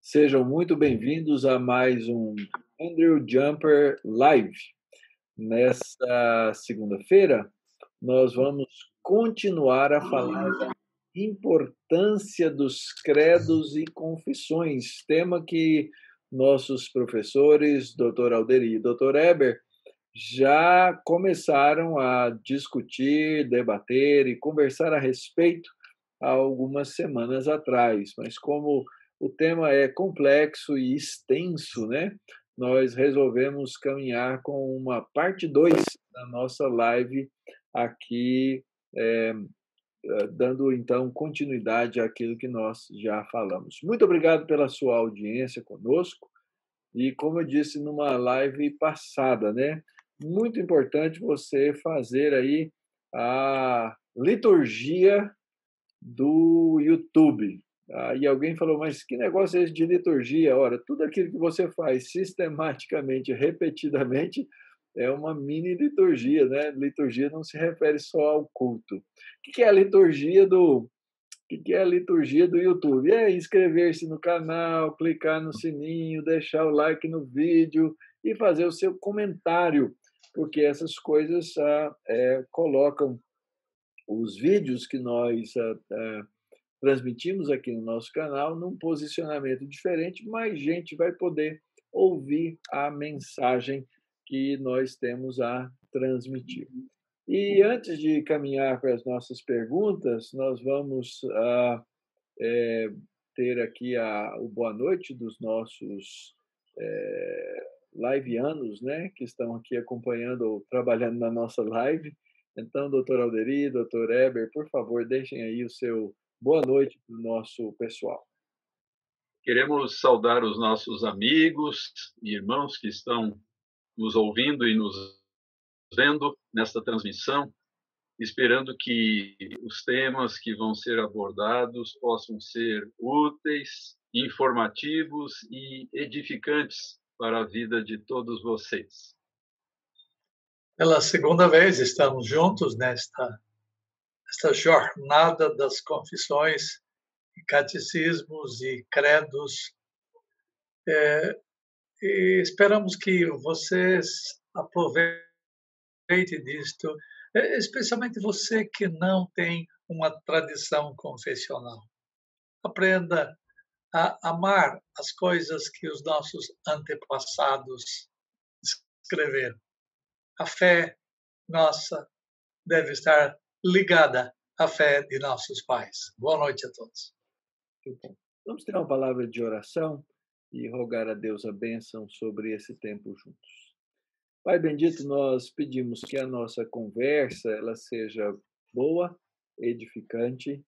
Sejam muito bem-vindos a mais um Andrew Jumper Live. Nesta segunda-feira, nós vamos continuar a falar da importância dos credos e confissões, tema que nossos professores, Dr. Alderi e Dr. Eber, já começaram a discutir, debater e conversar a respeito há algumas semanas atrás. Mas como o tema é complexo e extenso, né? Nós resolvemos caminhar com uma parte 2 da nossa live aqui, dando então continuidade àquilo que nós já falamos. Muito obrigado pela sua audiência conosco. E como eu disse numa live passada, né? Muito importante você fazer aí a liturgia do YouTube. E alguém falou, mas que negócio é esse de liturgia? Ora, tudo aquilo que você faz sistematicamente, repetidamente, é uma mini liturgia, né? Liturgia não se refere só ao culto. O que é a liturgia do que é a liturgia do YouTube? É inscrever-se no canal, clicar no sininho, deixar o like no vídeo e fazer o seu comentário, porque essas coisas colocam os vídeos que nós transmitimos aqui no nosso canal num posicionamento diferente, mais gente vai poder ouvir a mensagem que nós temos a transmitir. E antes de caminhar para as nossas perguntas, nós vamos ter aqui o boa noite dos nossos liveanos, né, que estão aqui acompanhando ou trabalhando na nossa live. Então, doutor Alderi, doutor Eber, por favor, deixem aí o seu boa noite para o nosso pessoal. Queremos saudar os nossos amigos e irmãos que estão nos ouvindo e nos vendo nesta transmissão, esperando que os temas que vão ser abordados possam ser úteis, informativos e edificantes para a vida de todos vocês. Pela segunda vez estamos juntos nesta jornada das confissões, catecismos e credos. E esperamos que vocês aproveitem disto, especialmente você que não tem uma tradição confessional. Aprenda a amar as coisas que os nossos antepassados escreveram. A fé nossa deve estar ligada à fé de nossos pais. Boa noite a todos. Muito bom. Vamos ter uma palavra de oração e rogar a Deus a bênção sobre esse tempo juntos. Pai bendito, nós pedimos que a nossa conversa ela seja boa, edificante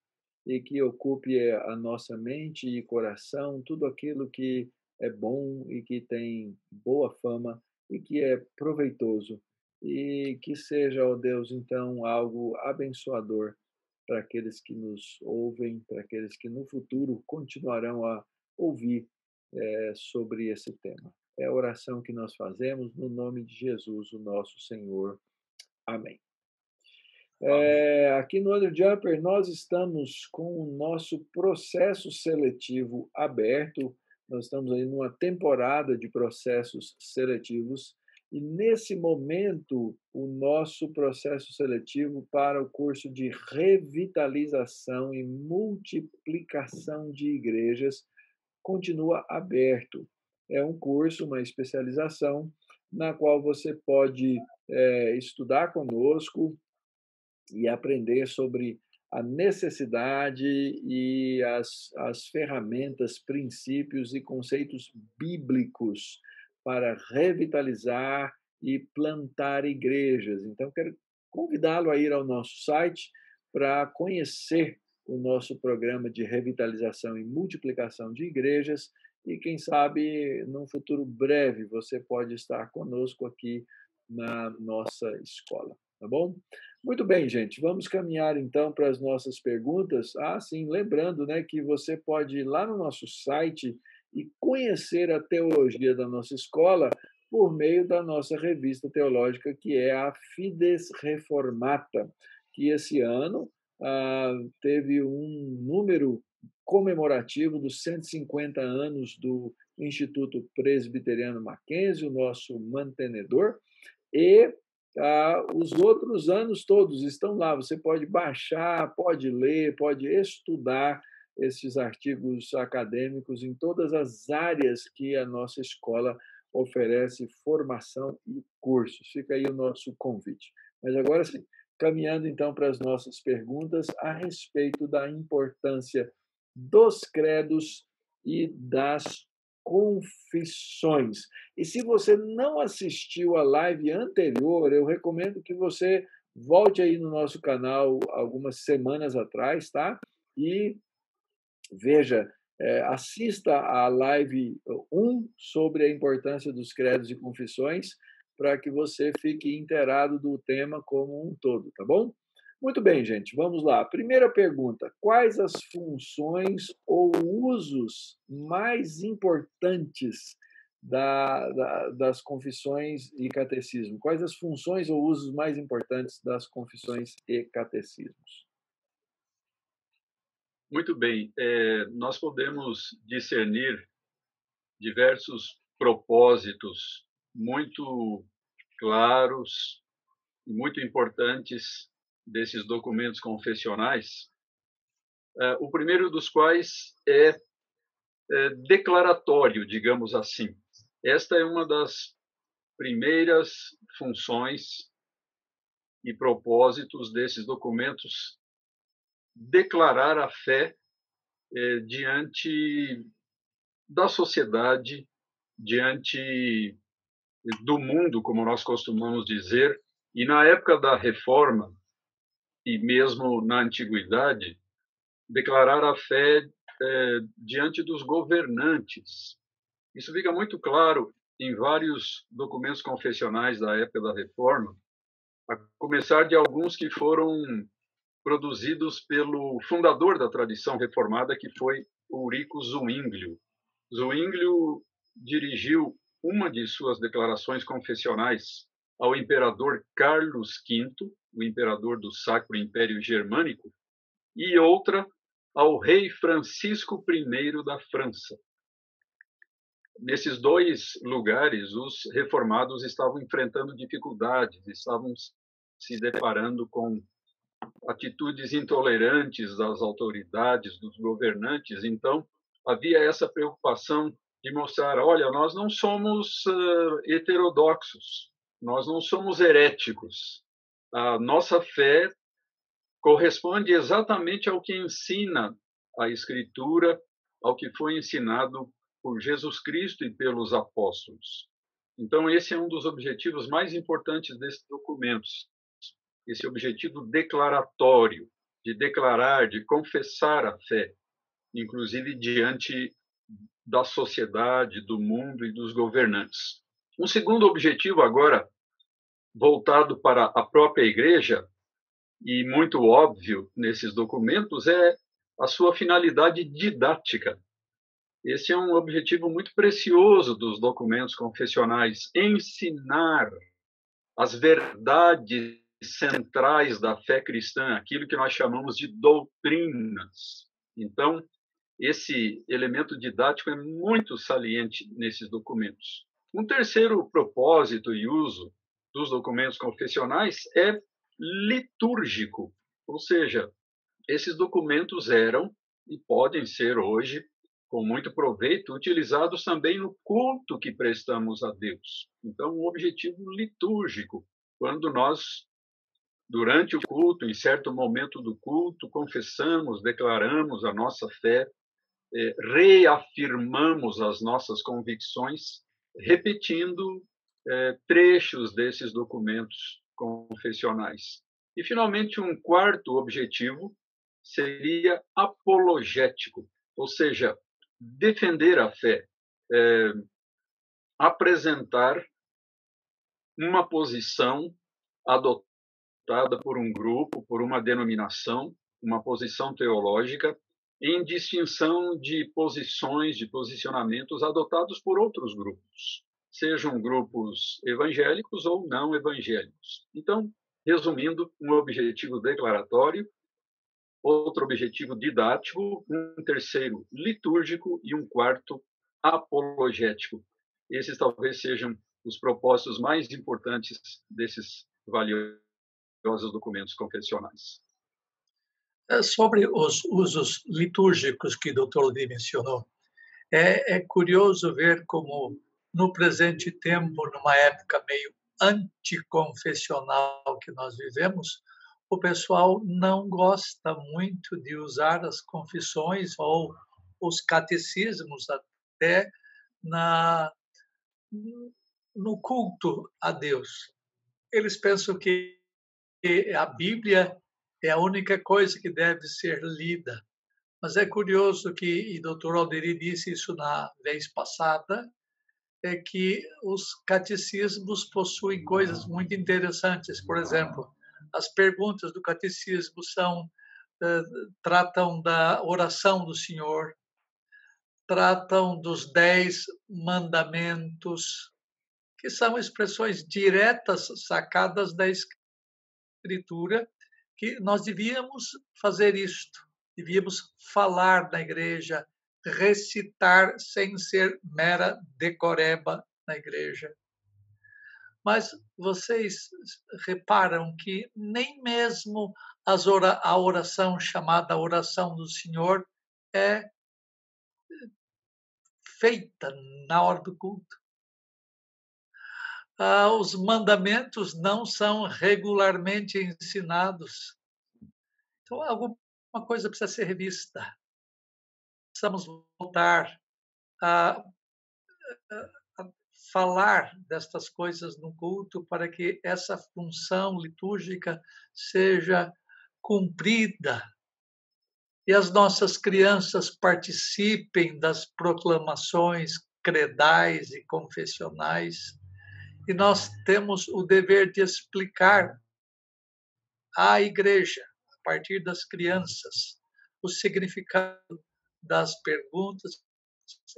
e que ocupe a nossa mente e coração, tudo aquilo que é bom e que tem boa fama e que é proveitoso. E que seja, ó Deus, então, algo abençoador para aqueles que nos ouvem, para aqueles que no futuro continuarão a ouvir sobre esse tema. É a oração que nós fazemos no nome de Jesus, o nosso Senhor. Amém. Aqui no Andrew Jumper, nós estamos com o nosso processo seletivo aberto. Nós estamos aí numa temporada de processos seletivos. E, nesse momento, o nosso processo seletivo para o curso de revitalização e multiplicação de igrejas continua aberto. É um curso, uma especialização, na qual você pode estudar conosco e aprender sobre a necessidade e as ferramentas, princípios e conceitos bíblicos para revitalizar e plantar igrejas. Então, quero convidá-lo a ir ao nosso site para conhecer o nosso programa de revitalização e multiplicação de igrejas e, quem sabe, num futuro breve, você pode estar conosco aqui na nossa escola, tá bom? Muito bem, gente, vamos caminhar então para as nossas perguntas. Sim, lembrando, né, que você pode ir lá no nosso site e conhecer a teologia da nossa escola por meio da nossa revista teológica, que é a Fides Reformata, que esse ano teve um número comemorativo dos 150 anos do Instituto Presbiteriano Mackenzie, o nosso mantenedor, e os outros anos todos estão lá. Você pode baixar, pode ler, pode estudar esses artigos acadêmicos em todas as áreas que a nossa escola oferece formação e cursos. Fica aí o nosso convite. Mas agora sim, caminhando então para as nossas perguntas a respeito da importância dos credos e das confissões. E se você não assistiu a live anterior, eu recomendo que você volte aí no nosso canal algumas semanas atrás, tá? E veja, assista a live 1 sobre a importância dos credos e confissões, para que você fique inteirado do tema como um todo, tá bom? Muito bem, gente, vamos lá. Primeira pergunta: quais as funções ou usos mais importantes das confissões e catecismo? Quais as funções ou usos mais importantes das confissões e catecismos? Muito bem. Nós podemos discernir diversos propósitos muito claros e muito importantes desses documentos confessionais. O primeiro dos quais é declaratório, digamos assim. Esta é uma das primeiras funções e propósitos desses documentos: declarar a fé diante da sociedade, diante do mundo, como nós costumamos dizer. E na época da Reforma, e mesmo na Antiguidade, declarar a fé diante dos governantes. Isso fica muito claro em vários documentos confessionais da época da Reforma, a começar de alguns que foram produzidos pelo fundador da tradição reformada, que foi Ulrico Zwinglio. Zwinglio dirigiu uma de suas declarações confessionais ao imperador Carlos V, o imperador do Sacro Império Germânico, e outra ao rei Francisco I da França. Nesses dois lugares, os reformados estavam enfrentando dificuldades, estavam se deparando com atitudes intolerantes das autoridades, dos governantes. Então, havia essa preocupação de mostrar: olha, nós não somos heterodoxos, nós não somos heréticos. A nossa fé corresponde exatamente ao que ensina a Escritura, ao que foi ensinado por Jesus Cristo e pelos apóstolos. Então, esse é um dos objetivos mais importantes desses documentos, esse objetivo declaratório, de declarar, de confessar a fé, inclusive diante da sociedade, do mundo e dos governantes. Um segundo objetivo, agora voltado para a própria Igreja, e muito óbvio nesses documentos, é a sua finalidade didática. Esse é um objetivo muito precioso dos documentos confessionais: ensinar as verdades centrais da fé cristã, aquilo que nós chamamos de doutrinas. Então, esse elemento didático é muito saliente nesses documentos. Um terceiro propósito e uso dos documentos confessionais é litúrgico, ou seja, esses documentos eram e podem ser hoje, com muito proveito, utilizados também no culto que prestamos a Deus. Então, um objetivo litúrgico, quando nós, durante o culto, em certo momento do culto, confessamos, declaramos a nossa fé, reafirmamos as nossas convicções, repetindo trechos desses documentos confessionais. E, finalmente, um quarto objetivo seria apologético, ou seja, defender a fé, apresentar uma posição adotada por um grupo, por uma denominação, uma posição teológica, em distinção de posições, de posicionamentos adotados por outros grupos, sejam grupos evangélicos ou não evangélicos. Então, resumindo, um objetivo declaratório, outro objetivo didático, um terceiro litúrgico e um quarto apologético. Esses talvez sejam os propósitos mais importantes desses valiosos documentos confessionais. Sobre os usos litúrgicos que o doutor Lee mencionou, é curioso ver como, no presente tempo, numa época meio anticonfessional que nós vivemos, o pessoal não gosta muito de usar as confissões ou os catecismos até na, no culto a Deus. Eles pensam que a Bíblia é a única coisa que deve ser lida. Mas é curioso que, e o Dr. Alderi disse isso na vez passada, é que os catecismos possuem coisas muito interessantes. Por exemplo, as perguntas do catecismo tratam da oração do Senhor, tratam dos 10 mandamentos, que são expressões diretas sacadas da Escritura, que nós devíamos fazer isto, devíamos falar na igreja, recitar sem ser mera decoreba na igreja. Mas vocês reparam que nem mesmo a oração chamada oração do Senhor é feita na hora do culto. Os mandamentos não são regularmente ensinados. Então, alguma coisa precisa ser revista. Precisamos voltar a falar destas coisas no culto para que essa função litúrgica seja cumprida e as nossas crianças participem das proclamações credais e confessionais. E nós temos o dever de explicar à igreja, a partir das crianças, o significado das perguntas.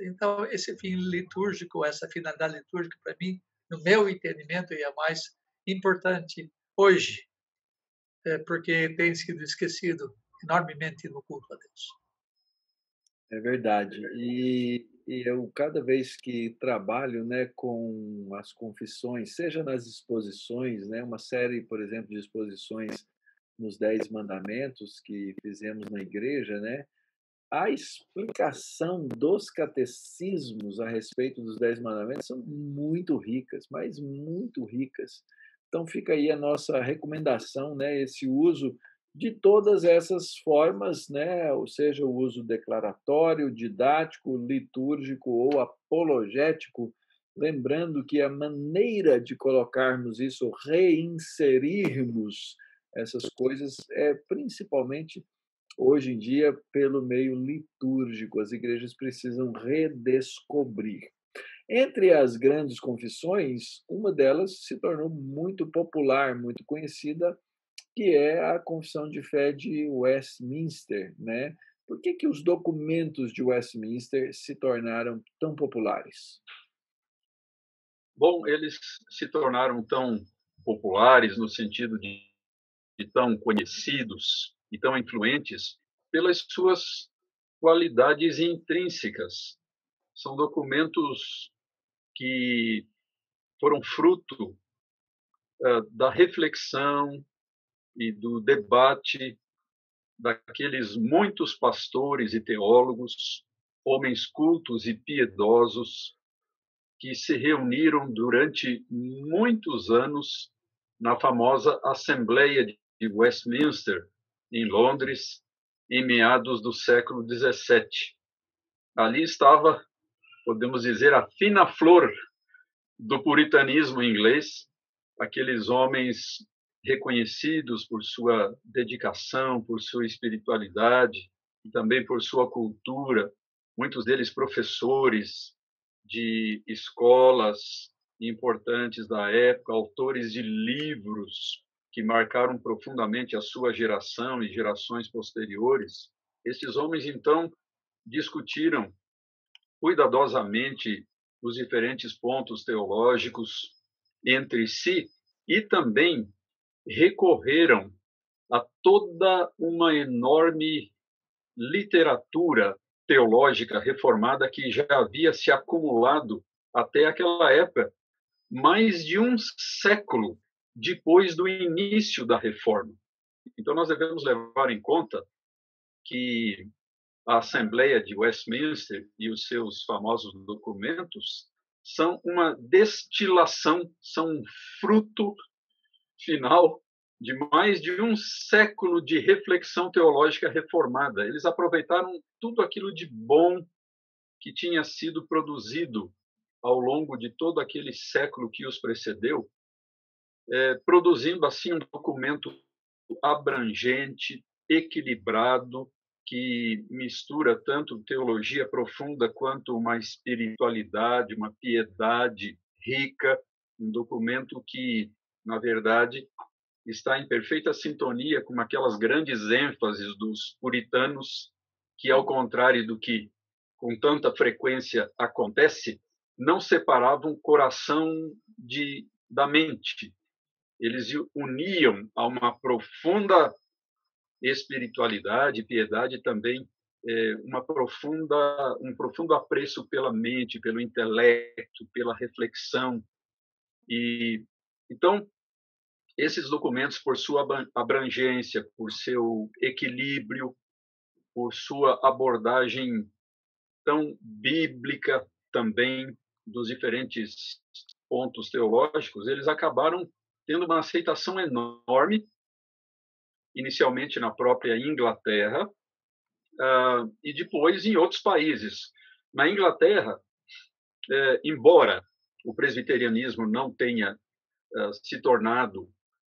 Então, esse fim litúrgico, essa finalidade litúrgica, para mim, no meu entendimento, é a mais importante hoje, porque tem sido esquecido enormemente no culto a Deus. É verdade. E eu, cada vez que trabalho, né, com as confissões, seja nas exposições, né, uma série, por exemplo, de exposições nos 10 Mandamentos que fizemos na igreja, né, a explicação dos catecismos a respeito dos 10 Mandamentos são muito ricas, mas muito ricas. Então fica aí a nossa recomendação, né, esse uso de todas essas formas, né, ou seja, o uso declaratório, didático, litúrgico ou apologético, lembrando que a maneira de colocarmos isso, reinserirmos essas coisas, é principalmente hoje em dia pelo meio litúrgico. As igrejas precisam redescobrir. Entre as grandes confissões, uma delas se tornou muito popular, muito conhecida, que é a Confissão de Fé de Westminster, né? Por que os documentos de Westminster se tornaram tão populares? Bom, eles se tornaram tão populares no sentido de tão conhecidos e tão influentes pelas suas qualidades intrínsecas. São documentos que foram fruto da reflexão e do debate daqueles muitos pastores e teólogos, homens cultos e piedosos, que se reuniram durante muitos anos na famosa Assembleia de Westminster, em Londres, em meados do século XVII. Ali estava, podemos dizer, a fina flor do puritanismo inglês, aqueles homens reconhecidos por sua dedicação, por sua espiritualidade e também por sua cultura, muitos deles professores de escolas importantes da época, autores de livros que marcaram profundamente a sua geração e gerações posteriores. Esses homens, então, discutiram cuidadosamente os diferentes pontos teológicos entre si e também recorreram a toda uma enorme literatura teológica reformada que já havia se acumulado até aquela época, mais de um século depois do início da reforma. Então, nós devemos levar em conta que a Assembleia de Westminster e os seus famosos documentos são uma destilação, são um fruto final de mais de um século de reflexão teológica reformada. Eles aproveitaram tudo aquilo de bom que tinha sido produzido ao longo de todo aquele século que os precedeu, produzindo assim um documento abrangente, equilibrado, que mistura tanto teologia profunda quanto uma espiritualidade, uma piedade rica, um documento que, na verdade, está em perfeita sintonia com aquelas grandes ênfases dos puritanos, que, ao contrário do que com tanta frequência acontece, não separavam coração da mente. Eles uniam a uma profunda espiritualidade, piedade também, um profundo apreço pela mente, pelo intelecto, pela reflexão. E então esses documentos, por sua abrangência, por seu equilíbrio, por sua abordagem tão bíblica também dos diferentes pontos teológicos, eles acabaram tendo uma aceitação enorme, inicialmente na própria Inglaterra, e depois em outros países. Na Inglaterra, embora o presbiterianismo não tenha se tornado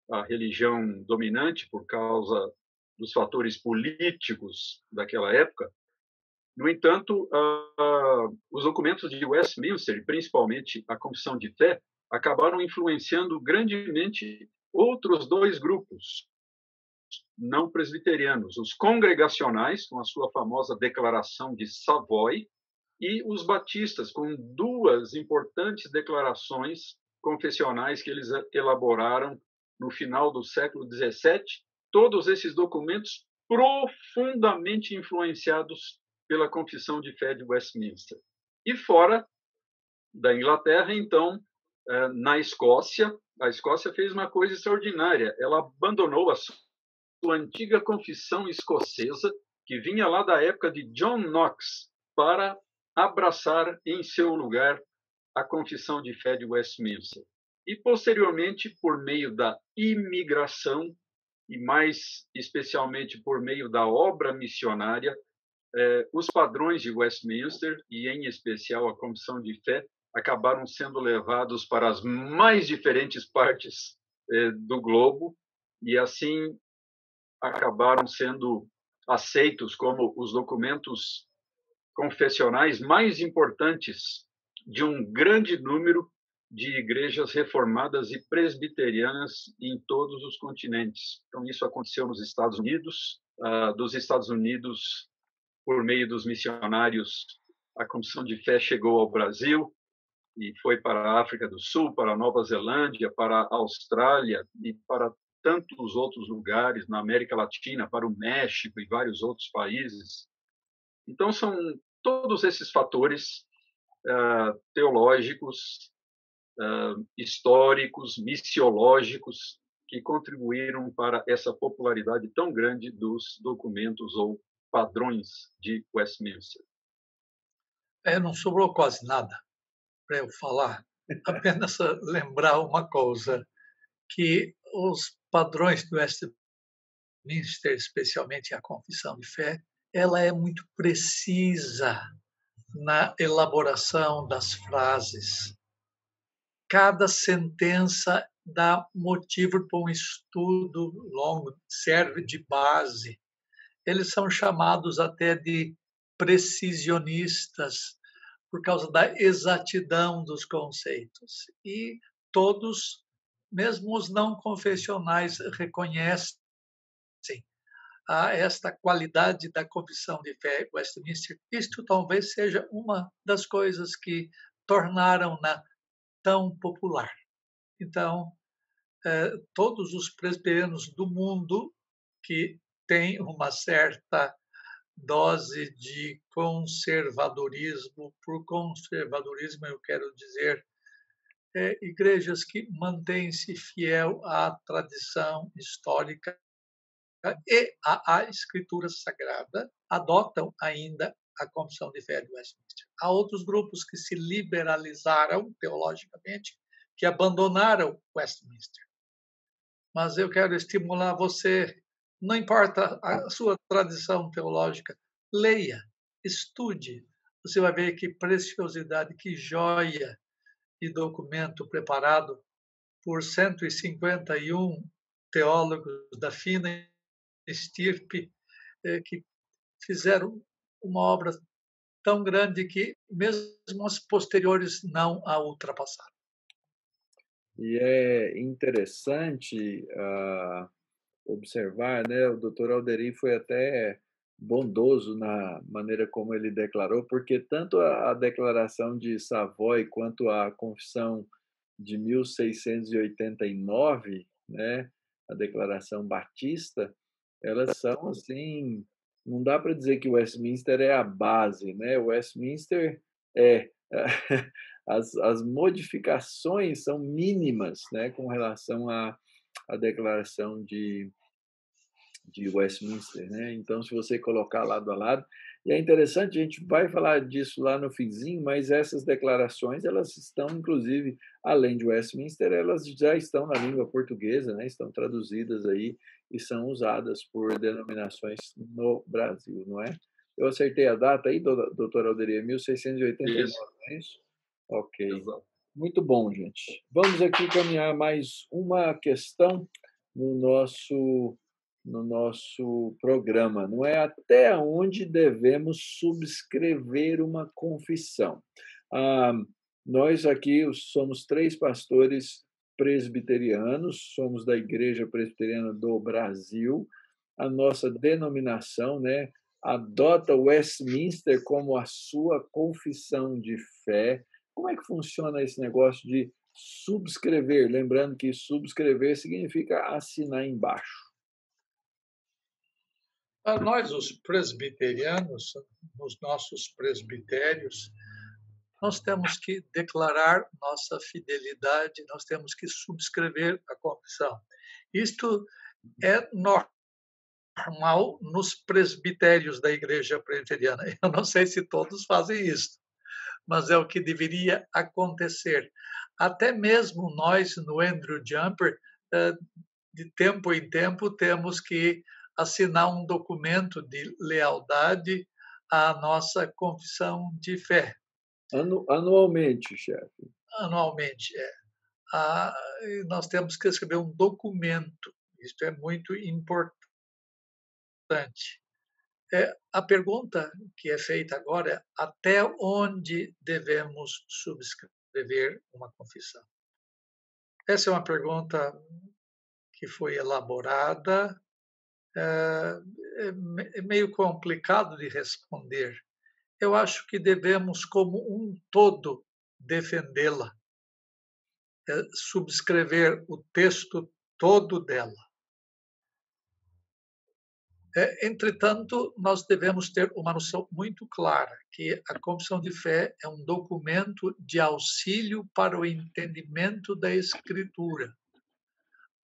a religião dominante por causa dos fatores políticos daquela época, no entanto, os documentos de Westminster, principalmente a Confissão de Fé, acabaram influenciando grandemente outros dois grupos não presbiterianos, os congregacionais, com a sua famosa Declaração de Savoy, e os batistas, com duas importantes declarações confessionais que eles elaboraram no final do século XVII, todos esses documentos profundamente influenciados pela Confissão de Fé de Westminster. E fora da Inglaterra, então, na Escócia, a Escócia fez uma coisa extraordinária. Ela abandonou a sua antiga confissão escocesa, que vinha lá da época de John Knox, para abraçar em seu lugar a Confissão de Fé de Westminster. E, posteriormente, por meio da imigração, e mais especialmente por meio da obra missionária, os padrões de Westminster, e em especial a Confissão de Fé, acabaram sendo levados para as mais diferentes partes do globo, e assim acabaram sendo aceitos como os documentos confessionais mais importantes de um grande número de igrejas reformadas e presbiterianas em todos os continentes. Então, isso aconteceu nos Estados Unidos. Dos Estados Unidos, por meio dos missionários, a Confissão de Fé chegou ao Brasil e foi para a África do Sul, para a Nova Zelândia, para a Austrália e para tantos outros lugares, na América Latina, para o México e vários outros países. Então, são todos esses fatores teológicos, históricos, missiológicos, que contribuíram para essa popularidade tão grande dos documentos ou padrões de Westminster. Não sobrou quase nada para eu falar, apenas lembrar uma coisa, que os padrões do Westminster, especialmente a Confissão de Fé, ela é muito precisa na elaboração das frases. Cada sentença dá motivo para um estudo longo, serve de base. Eles são chamados até de precisionistas por causa da exatidão dos conceitos. E todos, mesmo os não confessionais, reconhecem esta qualidade da Confissão de Fé Westminster. Isto talvez seja uma das coisas que tornaram-na tão popular. Então, todos os presbiterianos do mundo que tem uma certa dose de conservadorismo. Por conservadorismo, eu quero dizer igrejas que mantêm-se fiel à tradição histórica e à Escritura Sagrada, adotam ainda a Confissão de Fé de Westminster. Há outros grupos que se liberalizaram teologicamente, que abandonaram Westminster. Mas eu quero estimular você, não importa a sua tradição teológica, leia, estude. Você vai ver que preciosidade, que joia de documento preparado por 151 teólogos da fina estirpe que fizeram uma obra tão grande que mesmo os posteriores não a ultrapassaram. E é interessante observar, né? O doutor Alderi foi até bondoso na maneira como ele declarou, porque tanto a declaração de Savoy quanto a Confissão de 1689, né, a Declaração Batista, elas são assim, não dá para dizer que o Westminster é a base, né? O Westminster é as modificações são mínimas, né, com relação à declaração de Westminster, né? Então, se você colocar lado a lado, e é interessante, a gente vai falar disso lá no finzinho, mas essas declarações, elas estão, inclusive, além de Westminster, elas já estão na língua portuguesa, né? Estão traduzidas aí e são usadas por denominações no Brasil, não é? Eu acertei a data aí, doutor Alderia, 1689, Isso, não é isso? Ok. exato. Muito bom, gente. Vamos aqui caminhar mais uma questão no nosso programa, não é? Até onde devemos subscrever uma confissão? Ah, nós aqui somos 3 pastores presbiterianos, somos da Igreja Presbiteriana do Brasil. A nossa denominação, né, adota Westminster como a sua confissão de fé. Como é que funciona esse negócio de subscrever? Lembrando que subscrever significa assinar embaixo. Para nós, os presbiterianos, nos nossos presbitérios, nós temos que declarar nossa fidelidade, nós temos que subscrever a confissão. Isto é normal nos presbitérios da Igreja Presbiteriana. Eu não sei se todos fazem isso, mas é o que deveria acontecer. Até mesmo nós, no Andrew Jumper, de tempo em tempo, temos que assinar um documento de lealdade à nossa confissão de fé. Anualmente, chefe. Anualmente, nós temos que escrever um documento. Isso é muito importante. A pergunta que é feita agora é até onde devemos subscrever uma confissão? Essa é uma pergunta que foi elaborada, é meio complicado de responder. Eu acho que devemos, como um todo, defendê-la, subscrever o texto todo dela. Entretanto, nós devemos ter uma noção muito clara que a confissão de fé é um documento de auxílio para o entendimento da Escritura,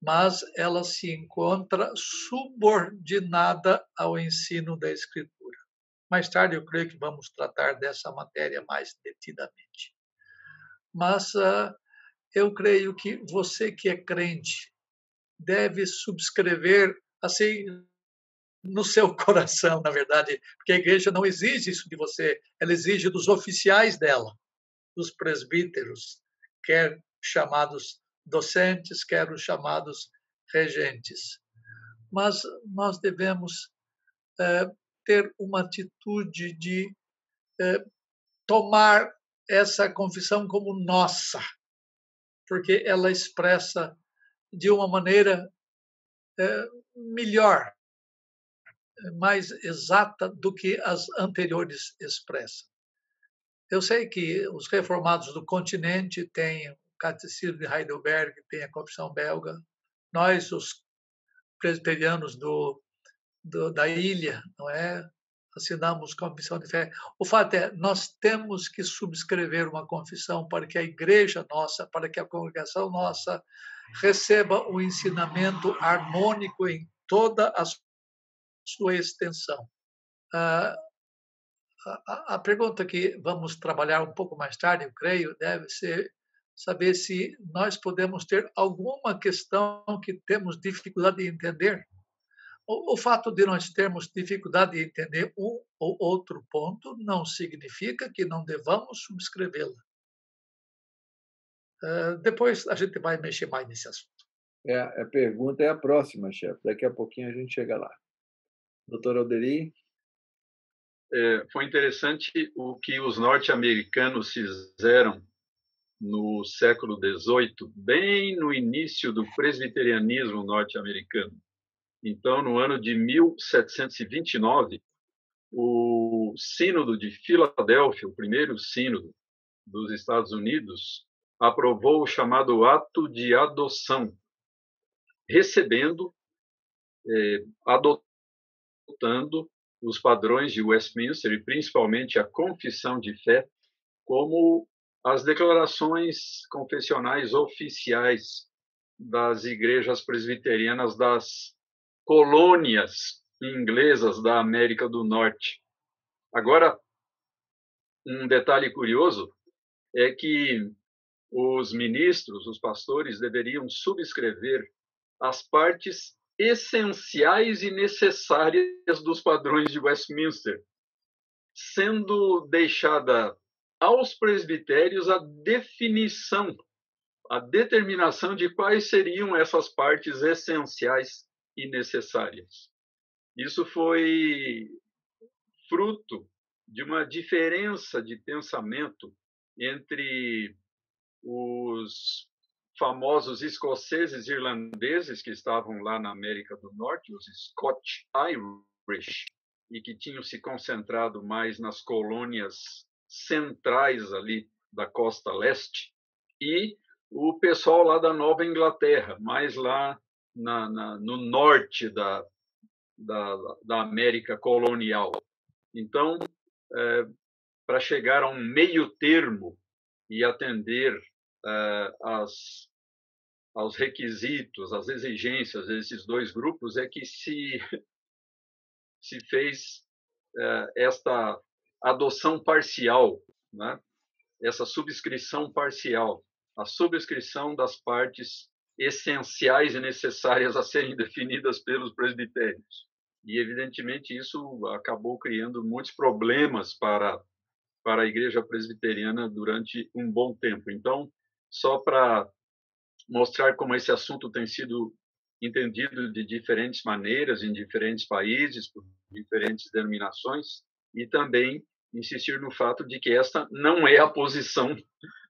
mas ela se encontra subordinada ao ensino da Escritura. Mais tarde, eu creio que vamos tratar dessa matéria mais detidamente. Mas eu creio que você que é crente deve subscrever assim no seu coração, na verdade, porque a igreja não exige isso de você, ela exige dos oficiais dela, dos presbíteros, quer chamados docentes, quer os chamados regentes. Mas nós devemos ter uma atitude de tomar essa confissão como nossa, porque ela expressa de uma maneira melhor, mais exata do que as anteriores expressam. Eu sei que os reformados do continente têm o Catecismo de Heidelberg, têm a Confissão Belga. Nós, os presbiterianos do da ilha, não é? Assinamos confissão de fé. O fato é, nós temos que subscrever uma confissão para que a igreja nossa, para que a congregação nossa receba o ensinamento harmônico em toda a sua extensão. A pergunta que vamos trabalhar um pouco mais tarde, eu creio, deve ser saber se nós podemos ter alguma questão que temos dificuldade de entender. O fato de nós termos dificuldade de entender um ou outro ponto não significa que não devamos subscrevê-la. Depois a gente vai mexer mais nesse assunto. A pergunta é a próxima, chefe. Daqui a pouquinho a gente chega lá. Doutor Alderi? Foi interessante o que os norte-americanos fizeram no século XVIII, bem no início do presbiterianismo norte-americano. Então, no ano de 1729, o Sínodo de Filadélfia, o primeiro sínodo dos Estados Unidos, aprovou o chamado Ato de Adoção, recebendo, adotando os padrões de Westminster e principalmente a confissão de fé como as declarações confessionais oficiais das igrejas presbiterianas das colônias inglesas da América do Norte. Agora, um detalhe curioso é que os ministros, os pastores, deveriam subscrever as partes essenciais e necessárias dos padrões de Westminster, sendo deixada aos presbitérios a definição, a determinação de quais seriam essas partes essenciais e necessárias. Isso foi fruto de uma diferença de pensamento entre os famosos escoceses e irlandeses que estavam lá na América do Norte, os Scotch Irish, e que tinham se concentrado mais nas colônias centrais ali da costa leste, e o pessoal lá da Nova Inglaterra, mais lá no norte da América colonial. Então, para chegar a um meio termo e atender aos requisitos, às exigências desses dois grupos, é que se fez esta adoção parcial, né? Essa subscrição parcial, a subscrição das partes essenciais e necessárias a serem definidas pelos presbitérios. E, evidentemente, isso acabou criando muitos problemas para a Igreja Presbiteriana durante um bom tempo. Então, só para mostrar como esse assunto tem sido entendido de diferentes maneiras em diferentes países, por diferentes denominações, e também insistir no fato de que esta não é a posição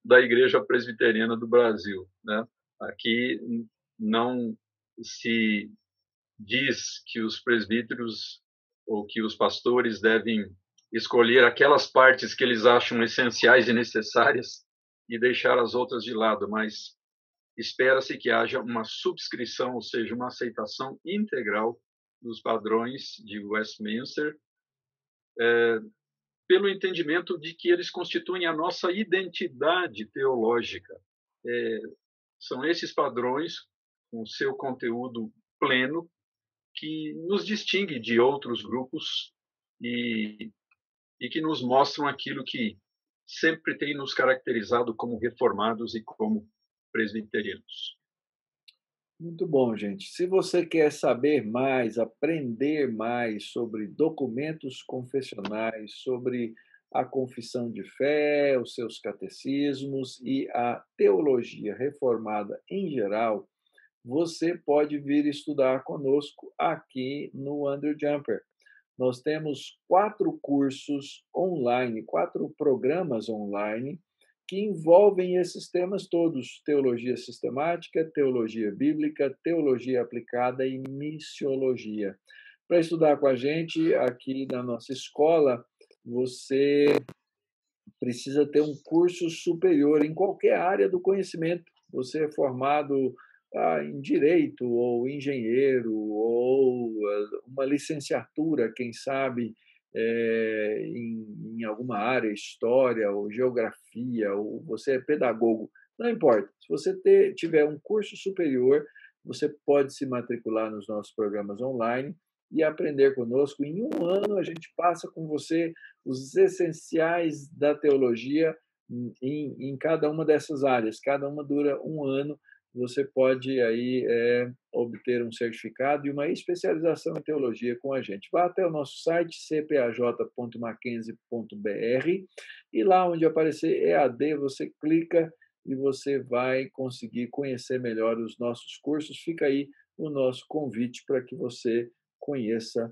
da Igreja Presbiteriana do Brasil, né? Aqui não se diz que os presbíteros ou que os pastores devem escolher aquelas partes que eles acham essenciais e necessárias e deixar as outras de lado, mas espera-se que haja uma subscrição, ou seja, uma aceitação integral dos padrões de Westminster, pelo entendimento de que eles constituem a nossa identidade teológica. São esses padrões, com seu conteúdo pleno, que nos distingue de outros grupos e que nos mostram aquilo que sempre tem nos caracterizado como reformados e como presbiterianos. Muito bom, gente. Se você quer saber mais, aprender mais sobre documentos confessionais, sobre a confissão de fé, os seus catecismos e a teologia reformada em geral, você pode vir estudar conosco aqui no Andrew Jumper. Nós temos 4 cursos online, 4 programas online que envolvem esses temas todos: teologia sistemática, teologia bíblica, teologia aplicada e missiologia. Para estudar com a gente aqui na nossa escola, você precisa ter um curso superior em qualquer área do conhecimento. Você é formado em direito, ou engenheiro, ou uma licenciatura, quem sabe, em alguma área, história ou geografia, ou você é pedagogo, não importa. Se você tiver um curso superior, você pode se matricular nos nossos programas online e aprender conosco. Em um ano, a gente passa com você os essenciais da teologia em cada uma dessas áreas. Cada uma dura um ano. Você pode aí obter um certificado e uma especialização em teologia com a gente. Vá até o nosso site, cpaj.mackenzie.br, e lá onde aparecer EAD, você clica e você vai conseguir conhecer melhor os nossos cursos. Fica aí o nosso convite para que você conheça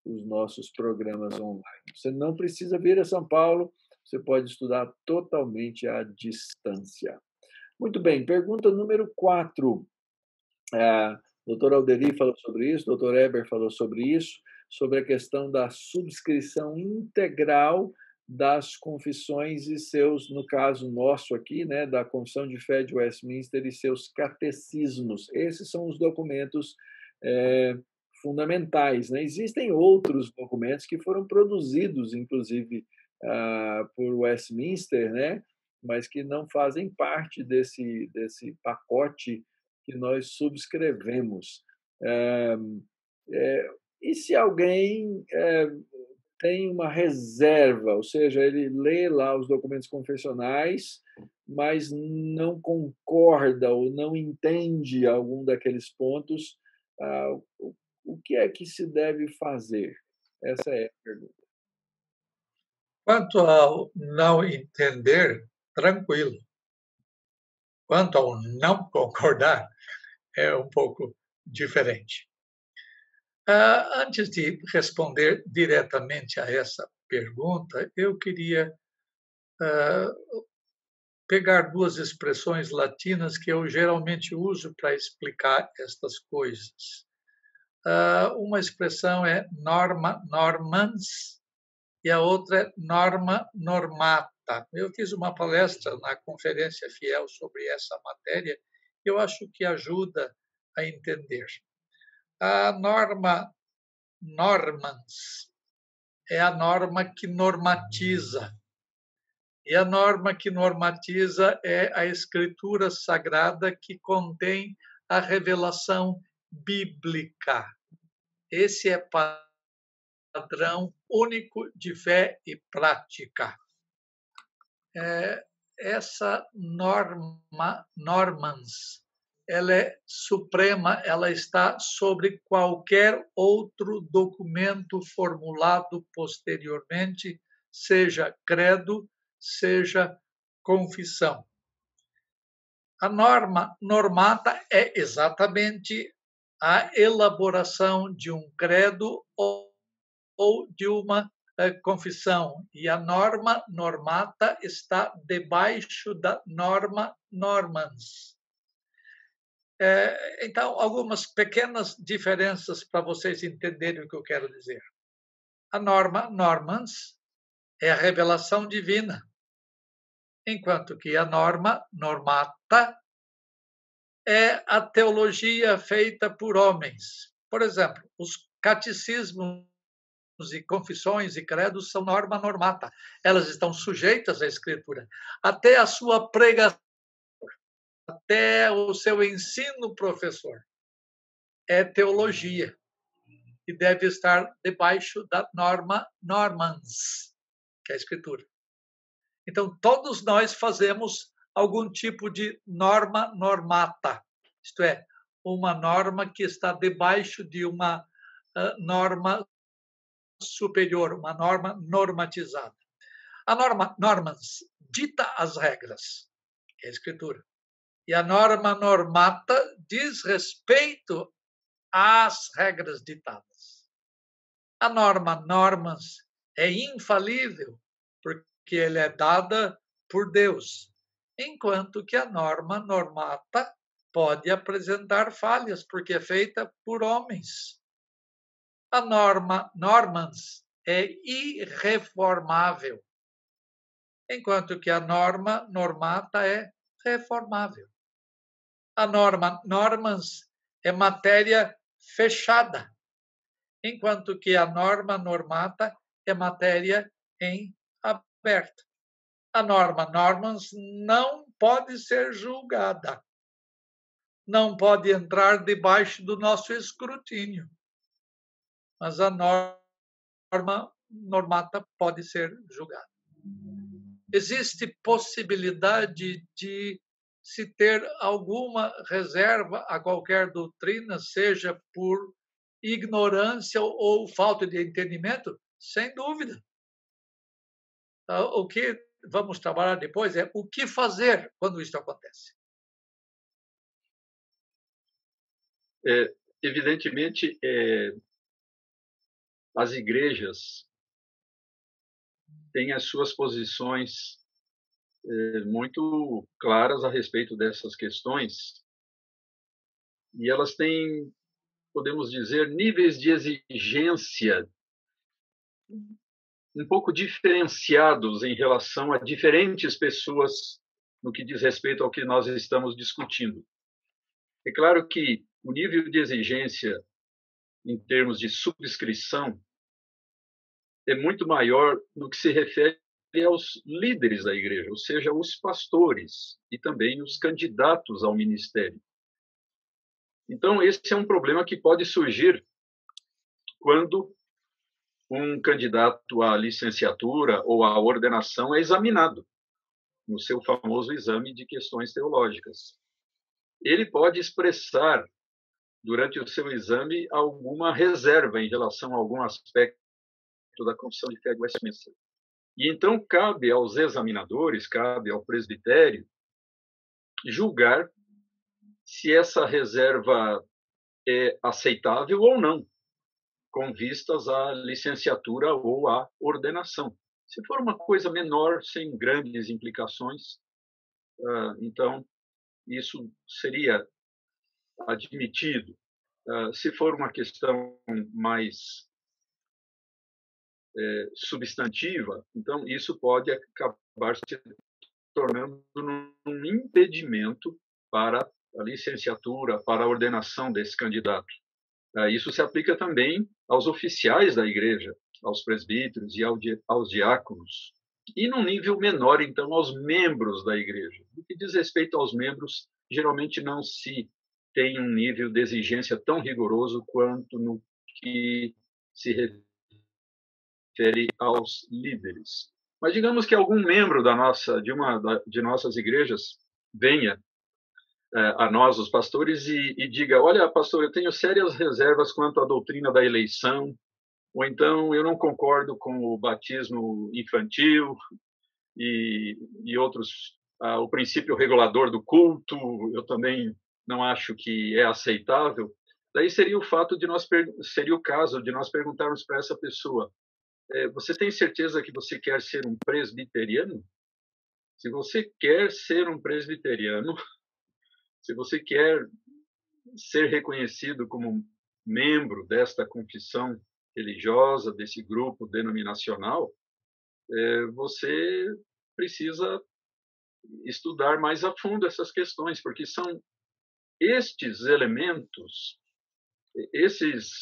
os nossos programas online. Você não precisa vir a São Paulo, você pode estudar totalmente à distância. Muito bem, pergunta número 4. Doutor Alderi falou sobre isso, doutor Eber falou sobre isso, sobre a questão da subscrição integral das confissões e seus, no caso nosso aqui, né, da Confissão de Fé de Westminster e seus catecismos. Esses são os documentos fundamentais, né? Existem outros documentos que foram produzidos, inclusive, por Westminster, né, mas que não fazem parte desse pacote que nós subscrevemos. E se alguém tem uma reserva, ou seja, ele lê lá os documentos confessionais, mas não concorda ou não entende algum daqueles pontos, o que é que se deve fazer? Essa é a pergunta. Quanto ao não entender, tranquilo. Quanto ao não concordar, é um pouco diferente. Antes de responder diretamente a essa pergunta, eu queria pegar duas expressões latinas que eu geralmente uso para explicar estas coisas. Uma expressão é norma normans e a outra é norma normata. Eu fiz uma palestra na Conferência Fiel sobre essa matéria e eu acho que ajuda a entender. A norma normans é a norma que normatiza. E a norma que normatiza é a Escritura Sagrada que contém a revelação bíblica. Esse é padrão único de fé e prática. Essa normans, ela é suprema, ela está sobre qualquer outro documento formulado posteriormente, seja credo, seja confissão. A norma normata é exatamente a elaboração de um credo ou de uma confissão. E a norma normata está debaixo da norma normans. Então, algumas pequenas diferenças para vocês entenderem o que eu quero dizer. A norma normans é a revelação divina, enquanto que a norma normata é a teologia feita por homens. Por exemplo, os catecismos e confissões e credos são norma normata. Elas estão sujeitas à Escritura. Até a sua pregação, até o seu ensino professor é teologia e deve estar debaixo da norma normans, que é a Escritura. Então, todos nós fazemos algum tipo de norma normata, isto é, uma norma que está debaixo de uma norma superior, uma norma normatizada. A norma normans dita as regras, que é a Escritura. E a norma normata diz respeito às regras ditadas. A norma normans é infalível, porque ela é dada por Deus, enquanto que a norma normata pode apresentar falhas, porque é feita por homens. A norma normans é irreformável, enquanto que a norma normata é reformável. a norma. Normas é matéria fechada, enquanto que a norma normata é matéria em aberto. A norma normans não pode ser julgada, não pode entrar debaixo do nosso escrutínio, mas a norma normata pode ser julgada. Existe possibilidade de se ter alguma reserva a qualquer doutrina, seja por ignorância ou falta de entendimento? Sem dúvida. O que vamos trabalhar depois é o que fazer quando isso acontece. Evidentemente, as igrejas têm as suas posições muito claras a respeito dessas questões, e elas têm, podemos dizer, níveis de exigência um pouco diferenciados em relação a diferentes pessoas no que diz respeito ao que nós estamos discutindo. É claro que o nível de exigência em termos de subscrição é muito maior no que se refere aos líderes da igreja, ou seja, os pastores e também os candidatos ao ministério. Então, esse é um problema que pode surgir quando um candidato à licenciatura ou à ordenação é examinado no seu famoso exame de questões teológicas. Ele pode expressar, durante o seu exame, alguma reserva em relação a algum aspecto da Confissão de Fé de Westminster. E então cabe aos examinadores, cabe ao presbitério, julgar se essa reserva é aceitável ou não, com vistas à licenciatura ou à ordenação. Se for uma coisa menor, sem grandes implicações, então isso seria admitido. Se for uma questão mais substantiva, então isso pode acabar se tornando um impedimento para a licenciatura, para a ordenação desse candidato. Isso se aplica também aos oficiais da igreja, aos presbíteros e aos diáconos. E, num nível menor, então, aos membros da igreja. No que diz respeito aos membros, geralmente não se tem um nível de exigência tão rigoroso quanto no que se refere aos líderes. Mas digamos que algum membro de nossas igrejas venha a nós, os pastores, e diga: olha, pastor, eu tenho sérias reservas quanto à doutrina da eleição, ou então eu não concordo com o batismo infantil e outros, o princípio regulador do culto, eu também não acho que é aceitável. Daí seria o caso de nós perguntarmos para essa pessoa: você tem certeza que você quer ser um presbiteriano? Se você quer ser um presbiteriano, se você quer ser reconhecido como membro desta confissão religiosa, desse grupo denominacional, você precisa estudar mais a fundo essas questões, porque são estes elementos, esses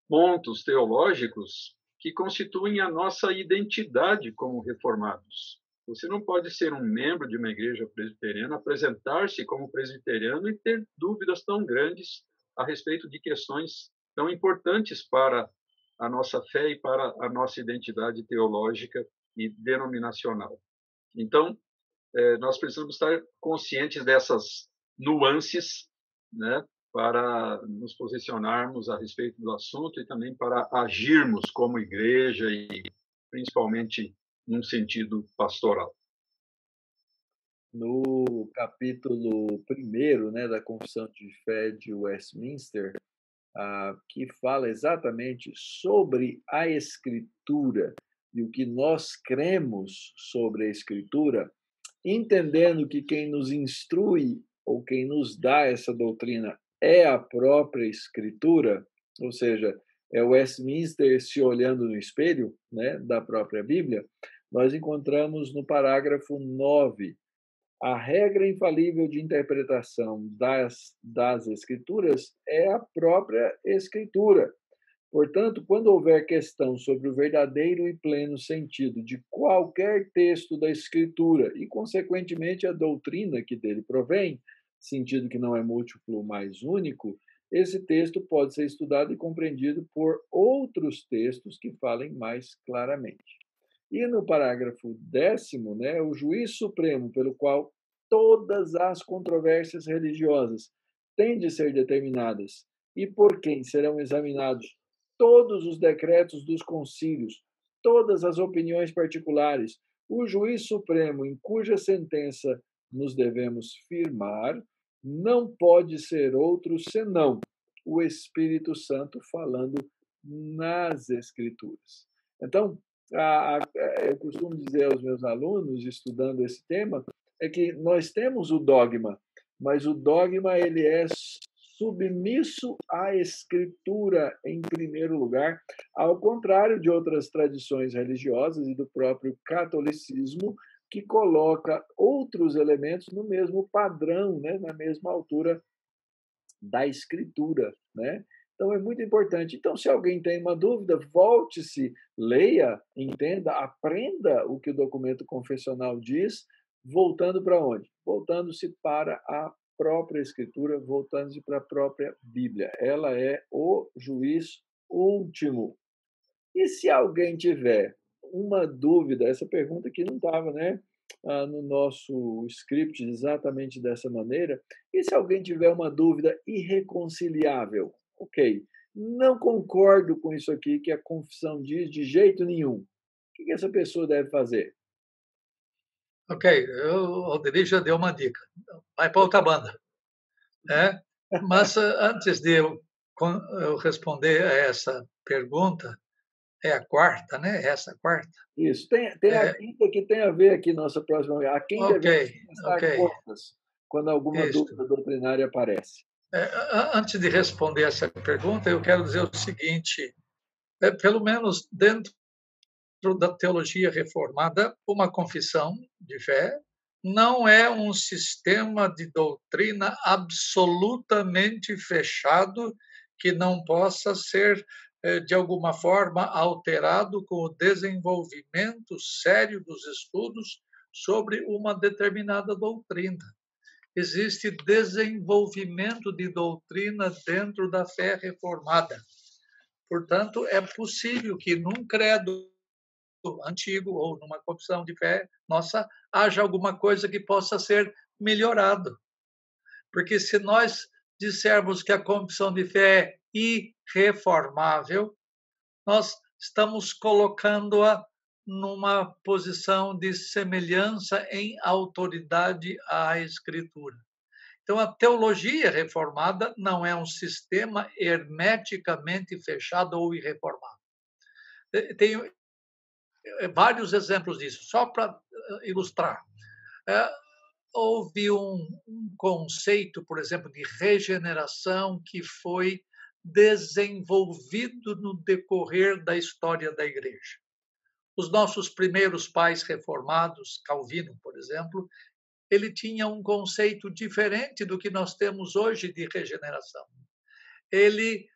pontos teológicos que constituem a nossa identidade como reformados. Você não pode ser um membro de uma igreja presbiteriana, apresentar-se como presbiteriano e ter dúvidas tão grandes a respeito de questões tão importantes para a nossa fé e para a nossa identidade teológica e denominacional. Então, nós precisamos estar conscientes dessas nuances, né, para nos posicionarmos a respeito do assunto e também para agirmos como igreja e principalmente num sentido pastoral. No capítulo 1º, né, da Confissão de Fé de Westminster, que fala exatamente sobre a Escritura e o que nós cremos sobre a Escritura, entendendo que quem nos instrui ou quem nos dá essa doutrina é a própria Escritura, ou seja, é Westminster se olhando no espelho, né, da própria Bíblia, nós encontramos no parágrafo 9 A regra infalível de interpretação das Escrituras é a própria Escritura. Portanto, quando houver questão sobre o verdadeiro e pleno sentido de qualquer texto da Escritura e, consequentemente, a doutrina que dele provém, sentido que não é múltiplo, mas único, esse texto pode ser estudado e compreendido por outros textos que falem mais claramente. E no parágrafo 10º, né, o juiz supremo pelo qual todas as controvérsias religiosas têm de ser determinadas e por quem serão examinados todos os decretos dos concílios, todas as opiniões particulares, o juiz supremo em cuja sentença nos devemos firmar, não pode ser outro senão o Espírito Santo falando nas Escrituras. Então, eu costumo dizer aos meus alunos, estudando esse tema, é que nós temos o dogma, mas o dogma ele é submisso à Escritura em primeiro lugar, ao contrário de outras tradições religiosas e do próprio catolicismo, que coloca outros elementos no mesmo padrão, né, na mesma altura da Escritura, né? Então é muito importante. Então, se alguém tem uma dúvida, volte-se, leia, entenda, aprenda o que o documento confessional diz, voltando para onde? Voltando-se para a própria Escritura, voltando-se para a própria Bíblia. Ela é o juiz último. E se alguém tiver uma dúvida, essa pergunta aqui não estava, né, no nosso script exatamente dessa maneira, e se alguém tiver uma dúvida irreconciliável? Ok, não concordo com isso aqui que a confissão diz de jeito nenhum. O que essa pessoa deve fazer? Ok, o Alderi já deu uma dica. Vai para outra banda. Né? Mas antes de eu responder a essa pergunta, é a quarta, né? Essa quarta. Isso. Tem a quinta que tem a ver aqui, nossa próxima. A quem devemos prestar contas quando alguma dúvida doutrinária aparece? Antes de responder essa pergunta, eu quero dizer o seguinte: pelo menos dentro da teologia reformada, uma confissão de fé não é um sistema de doutrina absolutamente fechado que não possa ser, de alguma forma, alterado com o desenvolvimento sério dos estudos sobre uma determinada doutrina. Existe desenvolvimento de doutrina dentro da fé reformada. Portanto, é possível que num credo antigo ou numa confissão de fé nossa haja alguma coisa que possa ser melhorado. Porque se nós dissermos que a confissão de fé é irreformável, nós estamos colocando-a numa posição de semelhança em autoridade à Escritura. Então, a teologia reformada não é um sistema hermeticamente fechado ou irreformável. Tem vários exemplos disso, só para ilustrar. Houve um conceito, por exemplo, de regeneração que foi desenvolvido no decorrer da história da Igreja. Os nossos primeiros pais reformados, Calvino, por exemplo, ele tinha um conceito diferente do que nós temos hoje de regeneração. Ele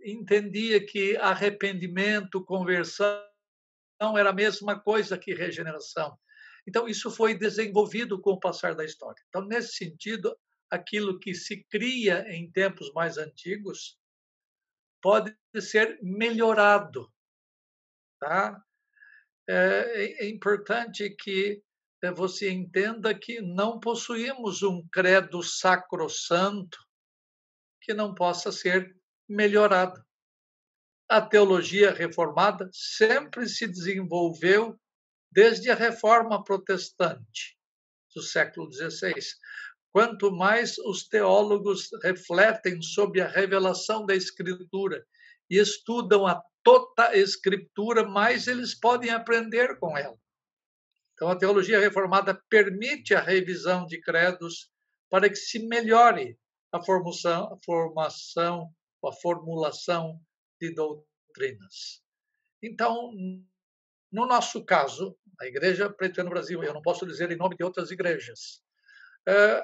entendia que arrependimento, conversão, era a mesma coisa que regeneração. Então, isso foi desenvolvido com o passar da história. Então, nesse sentido, aquilo que se cria em tempos mais antigos pode ser melhorado. Tá? É importante que você entenda que não possuímos um credo sacrossanto que não possa ser melhorado. A teologia reformada sempre se desenvolveu desde a Reforma Protestante do século XVI. Quanto mais os teólogos refletem sobre a revelação da Escritura e estudam a toda a Escritura, mais eles podem aprender com ela. Então, a teologia reformada permite a revisão de credos para que se melhore a formulação de doutrinas. Então, No nosso caso, a Igreja Presbiteriana do Brasil, eu não posso dizer em nome de outras igrejas,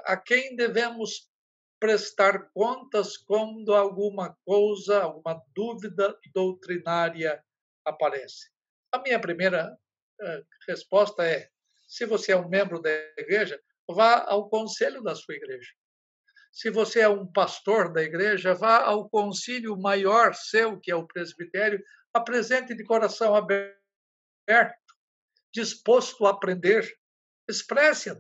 a quem devemos prestar contas quando alguma coisa, alguma dúvida doutrinária aparece? A minha primeira resposta é: se você é um membro da igreja, vá ao conselho da sua igreja. Se você é um pastor da igreja, vá ao concílio maior seu, que é o presbitério, apresente de coração aberto, disposto a aprender, expresse a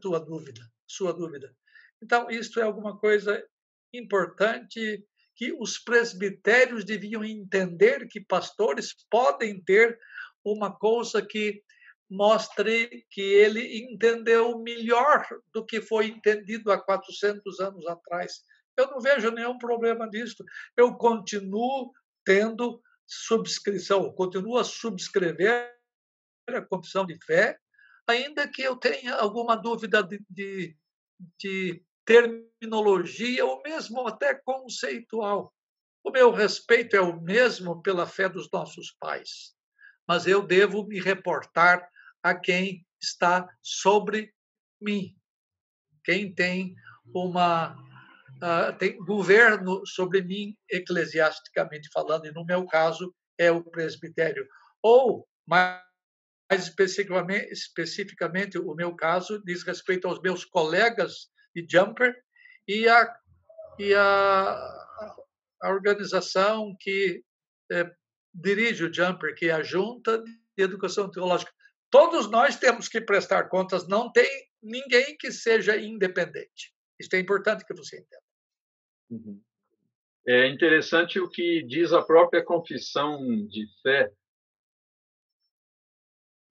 sua dúvida. Então, isto é alguma coisa importante que os presbitérios deviam entender, que pastores podem ter uma coisa que mostre que ele entendeu melhor do que foi entendido há 400 anos atrás. Eu não vejo nenhum problema disso. Eu continuo tendo subscrição, continuo a subscrever a confissão de fé, ainda que eu tenha alguma dúvida de terminologia ou mesmo até conceitual. O meu respeito é o mesmo pela fé dos nossos pais, mas eu devo me reportar a quem está sobre mim, quem tem tem governo sobre mim, eclesiasticamente falando, e no meu caso é o presbitério. Ou, mais especificamente, o meu caso diz respeito aos meus colegas de jumper e a organização que dirige o jumper, que é a Junta de Educação Teológica. Todos nós temos que prestar contas, não tem ninguém que seja independente. Isso é importante que você entenda. Uhum. É interessante o que diz a própria confissão de fé,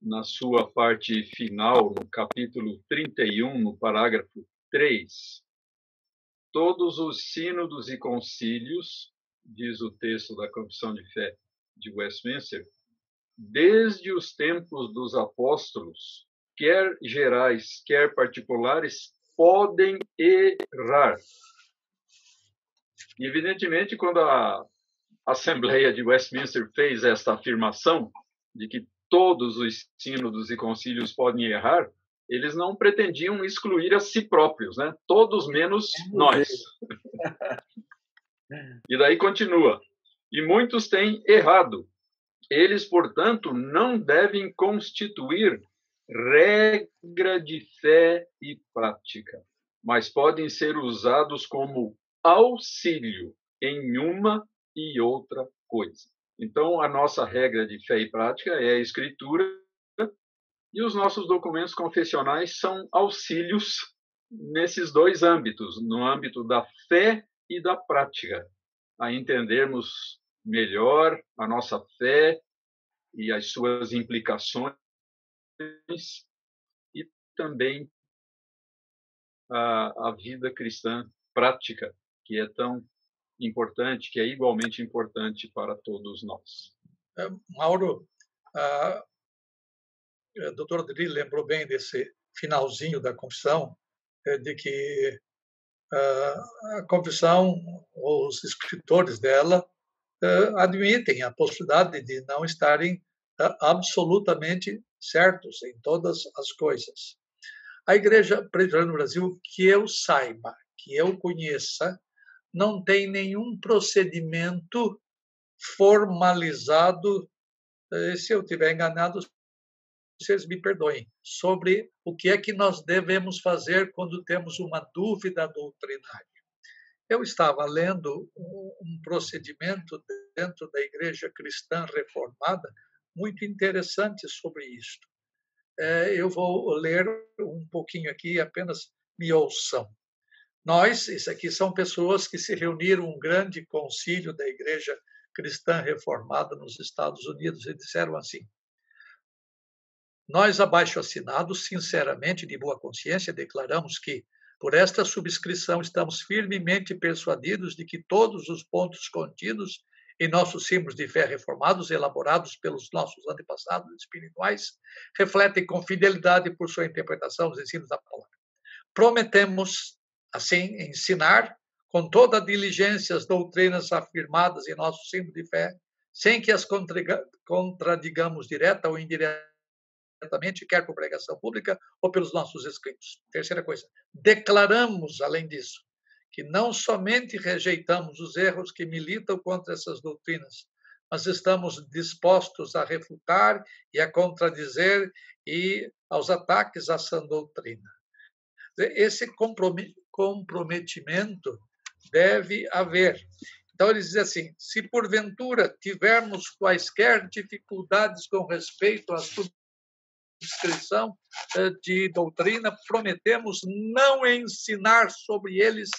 na sua parte final, no capítulo 31, no parágrafo 3. Todos os sínodos e concílios, diz o texto da Confissão de Fé de Westminster, desde os tempos dos apóstolos, quer gerais, quer particulares, podem errar. E, evidentemente, quando a Assembleia de Westminster fez esta afirmação de que todos os sínodos e concílios podem errar, eles não pretendiam excluir a si próprios, né? Todos menos nós. E daí continua. E muitos têm errado. Eles, portanto, não devem constituir regra de fé e prática, mas podem ser usados como auxílio em uma e outra coisa. Então, a nossa regra de fé e prática é a Escritura, e os nossos documentos confessionais são auxílios nesses dois âmbitos, no âmbito da fé e da prática, a entendermos melhor a nossa fé e as suas implicações, e também a vida cristã prática, que é tão importante, que é igualmente importante para todos nós. Mauro, a doutora Adri lembrou bem desse finalzinho da confissão, de que a confissão, os escritores dela, admitem a possibilidade de não estarem absolutamente certos em todas as coisas. A Igreja Presbiteriana no Brasil, que eu saiba, que eu conheça, não tem nenhum procedimento formalizado, se eu estiver enganado, vocês me perdoem, sobre o que é que nós devemos fazer quando temos uma dúvida doutrinária. Eu estava lendo um procedimento dentro da Igreja Cristã Reformada muito interessante sobre isto. Eu vou ler um pouquinho aqui, apenas me ouçam. Isso aqui são pessoas que se reuniram um grande concílio da Igreja Cristã Reformada nos Estados Unidos e disseram assim: nós, abaixo-assinados, sinceramente, de boa consciência, declaramos que, por esta subscrição, estamos firmemente persuadidos de que todos os pontos contidos em nossos símbolos de fé reformados, elaborados pelos nossos antepassados espirituais, refletem com fidelidade por sua interpretação os ensinos da palavra. Prometemos, assim, ensinar com toda a diligência as doutrinas afirmadas em nosso símbolo de fé, sem que as contradigamos direta ou indiretamente, diretamente, quer por pregação pública ou pelos nossos escritos. Terceira coisa, declaramos, além disso, que não somente rejeitamos os erros que militam contra essas doutrinas, mas estamos dispostos a refutar e a contradizer e aos ataques à sã doutrina. Esse comprometimento deve haver. Então, ele diz assim: se porventura tivermos quaisquer dificuldades com respeito à subscrição de doutrina, prometemos não ensinar sobre eles,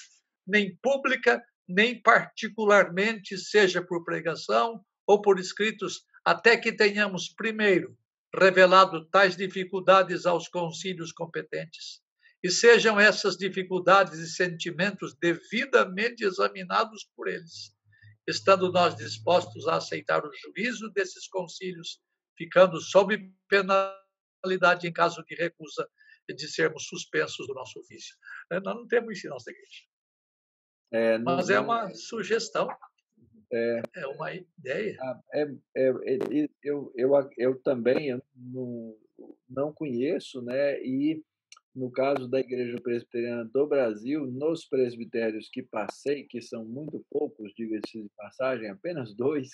nem pública, nem particularmente, seja por pregação ou por escritos, até que tenhamos, primeiro, revelado tais dificuldades aos concílios competentes, e sejam essas dificuldades e sentimentos devidamente examinados por eles, estando nós dispostos a aceitar o juízo desses concílios, ficando sob penalidade em caso de recusa de sermos suspensos do nosso ofício. Nós não temos isso na nossa igreja. Mas é uma sugestão, é uma ideia. Eu também não conheço, né? E no caso da Igreja Presbiteriana do Brasil, nos presbitérios que passei, que são muito poucos, diga-se de passagem, apenas 2,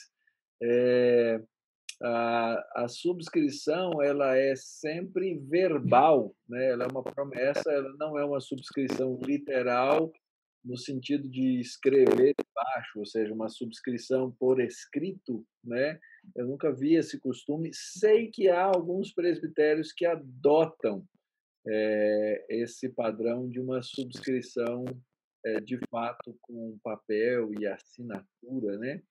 a subscrição ela é sempre verbal, né? Ela é uma promessa, ela não é uma subscrição literal no sentido de escrever embaixo, ou seja, uma subscrição por escrito, né? Eu nunca vi esse costume. Sei que há alguns presbitérios que adotam esse padrão de uma subscrição de fato com papel e assinatura, né?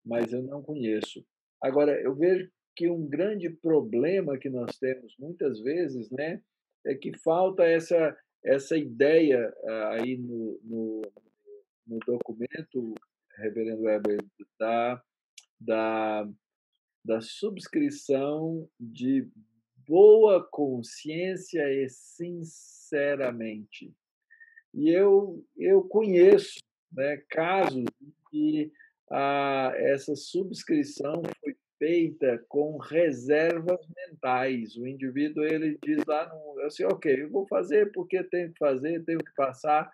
Mas eu não conheço. Agora, eu vejo que um grande problema que nós temos muitas vezes, né, é que falta essa ideia aí no documento, Reverendo Weber, da, da subscrição de boa consciência e sinceramente. E eu conheço, né, casos em que essa subscrição foi feita com reservas mentais. O indivíduo ele diz lá, assim, ok, eu vou fazer porque tenho que fazer, tenho que passar,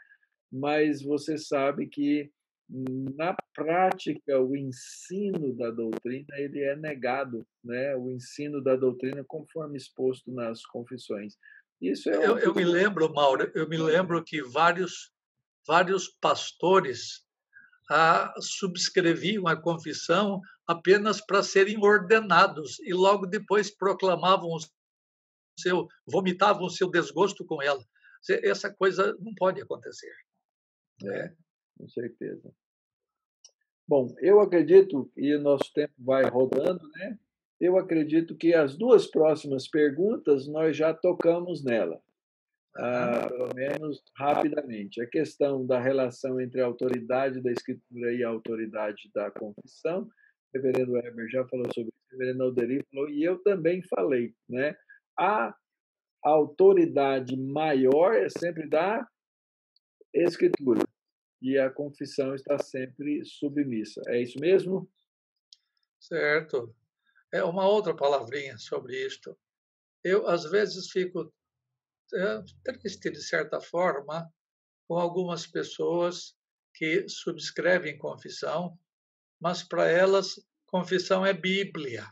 mas você sabe que na prática o ensino da doutrina ele é negado, né? O ensino da doutrina conforme exposto nas confissões. Isso é eu me lembro, Mauro, que vários pastores subscreviam a confissão apenas para serem ordenados e logo depois vomitavam o seu desgosto com ela. Essa coisa não pode acontecer. Com certeza. Bom, eu acredito, e o nosso tempo vai rodando, né? Eu acredito que as 2 próximas perguntas nós já tocamos nela, pelo menos rapidamente. A questão da relação entre a autoridade da Escritura e a autoridade da confissão. O reverendo Weber já falou sobre isso, o reverendo Alderi falou, e eu também falei, né? A autoridade maior é sempre da Escritura, e a confissão está sempre submissa. É isso mesmo? Certo. É uma outra palavrinha sobre isto. Eu, às vezes, fico triste, de certa forma, com algumas pessoas que subscrevem confissão, mas para elas, confissão é Bíblia.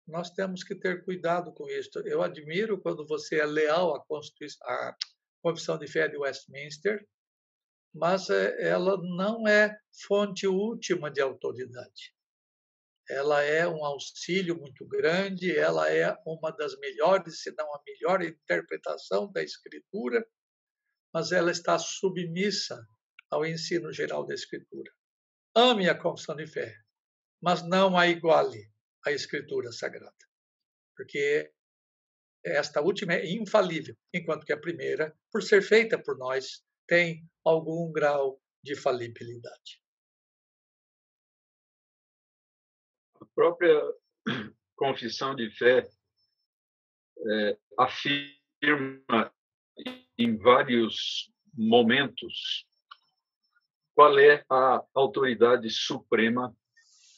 Nós temos que ter cuidado com isso. Eu admiro quando você é leal à Confissão de Fé de Westminster, mas ela não é fonte última de autoridade. Ela é um auxílio muito grande, ela é uma das melhores, se não a melhor interpretação da Escritura, mas ela está submissa ao ensino geral da Escritura. Ame a confissão de fé, mas não a iguale à Escritura Sagrada, porque esta última é infalível, enquanto que a primeira, por ser feita por nós, tem algum grau de falibilidade. A própria confissão de fé afirma em vários momentos qual é a autoridade suprema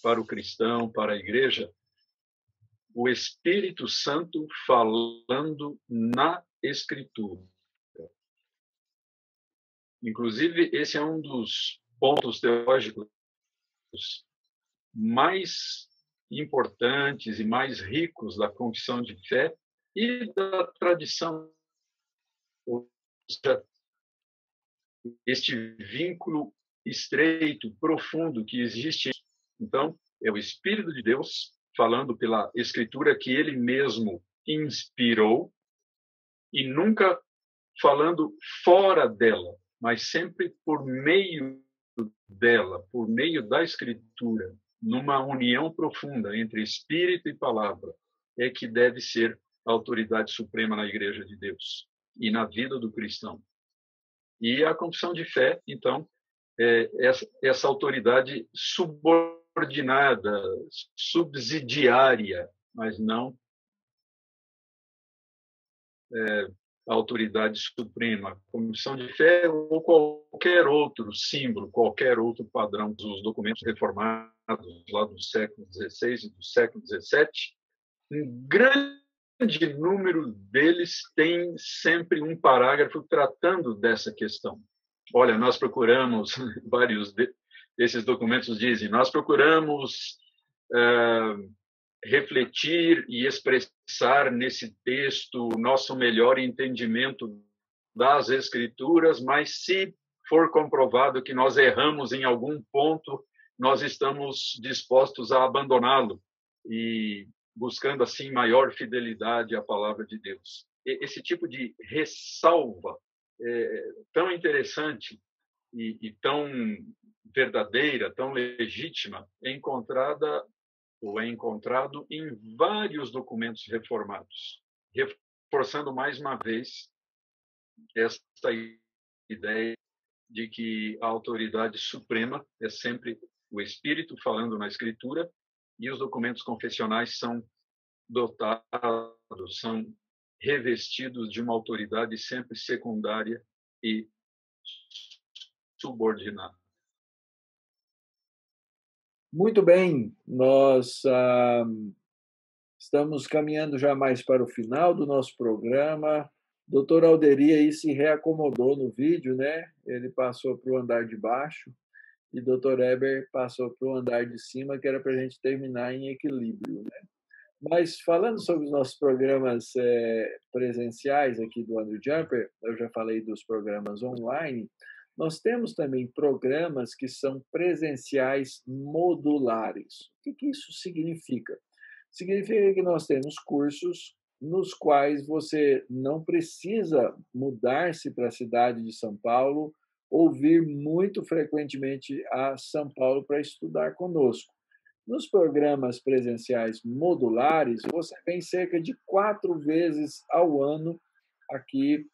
para o cristão, para a igreja, o Espírito Santo falando na Escritura. Inclusive, esse é um dos pontos teológicos mais importantes e mais ricos da confissão de fé e da tradição. Ou seja, este vínculo estreito, profundo que existe. Então, é o Espírito de Deus falando pela Escritura que ele mesmo inspirou e nunca falando fora dela, mas sempre por meio dela, por meio da Escritura, numa união profunda entre Espírito e Palavra, é que deve ser a autoridade suprema na Igreja de Deus e na vida do cristão. E a confissão de fé, então, é essa autoridade subordinada, subsidiária, mas não a autoridade suprema. A confissão de fé ou qualquer outro símbolo, qualquer outro padrão dos documentos reformados lá do século XVI e do século XVII, um grande número deles tem sempre um parágrafo tratando dessa questão. Olha, nós procuramos, vários desses documentos dizem, nós procuramos refletir e expressar nesse texto o nosso melhor entendimento das Escrituras, mas se for comprovado que nós erramos em algum ponto, nós estamos dispostos a abandoná-lo e buscando assim maior fidelidade à palavra de Deus. Esse tipo de ressalva tão interessante e tão verdadeira, tão legítima, é encontrado em vários documentos reformados, reforçando mais uma vez esta ideia de que a autoridade suprema é sempre o Espírito falando na Escritura e os documentos confessionais são dotados, são revestidos de uma autoridade sempre secundária e subordinada. Muito bem, nós estamos caminhando já mais para o final do nosso programa. Doutor Alderi aí se reacomodou no vídeo, né? Ele passou para o andar de baixo e Dr. Eber passou para o andar de cima, que era para a gente terminar em equilíbrio, né? Mas falando sobre os nossos programas presenciais aqui do Andrew Jumper, eu já falei dos programas online, nós temos também programas que são presenciais modulares. O que isso significa? Significa que nós temos cursos nos quais você não precisa mudar-se para a cidade de São Paulo ou vir muito frequentemente a São Paulo para estudar conosco. Nos programas presenciais modulares, você vem cerca de 4 vezes ao ano aqui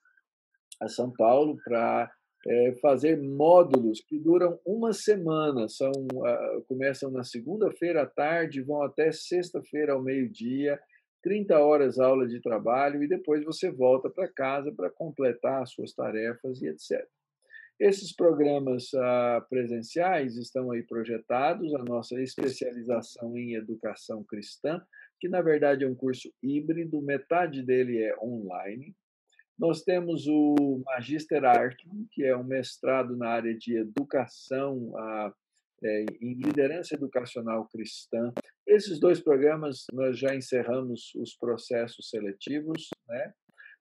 a São Paulo para fazer módulos que duram uma semana. Começam na segunda-feira à tarde, vão até sexta-feira ao meio-dia, 30 horas aula de trabalho, e depois você volta para casa para completar as suas tarefas e etc. Esses programas presenciais estão aí projetados, a nossa especialização em educação cristã, que na verdade é um curso híbrido, metade dele é online. Nós temos o Magister Artem, que é um mestrado na área de educação em liderança educacional cristã. Esses 2 programas nós já encerramos os processos seletivos, né?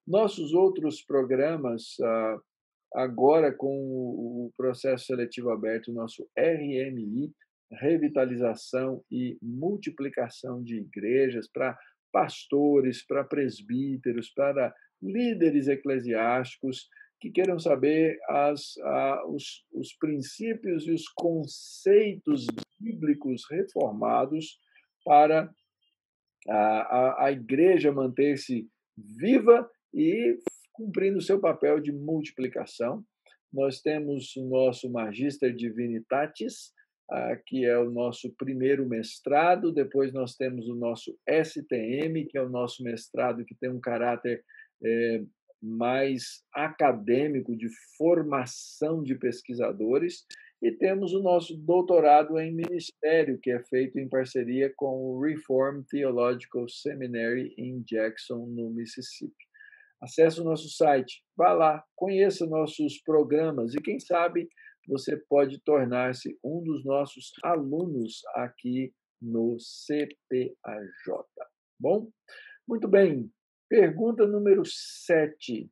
Nossos outros programas, agora com o processo seletivo aberto, o nosso RMI, Revitalização e Multiplicação de Igrejas, para pastores, para presbíteros, para líderes eclesiásticos que queiram saber os princípios e os conceitos bíblicos reformados para a igreja manter-se viva e cumprindo o seu papel de multiplicação. Nós temos o nosso Magister Divinitatis, que é o nosso primeiro mestrado. Depois nós temos o nosso STM, que é o nosso mestrado que tem um caráter mais acadêmico, de formação de pesquisadores. E temos o nosso doutorado em ministério, que é feito em parceria com o Reformed Theological Seminary em Jackson, no Mississippi. Acesse o nosso site, vá lá, conheça nossos programas e, quem sabe, você pode tornar-se um dos nossos alunos aqui no CPAJ. Bom? Muito bem. Pergunta número 7.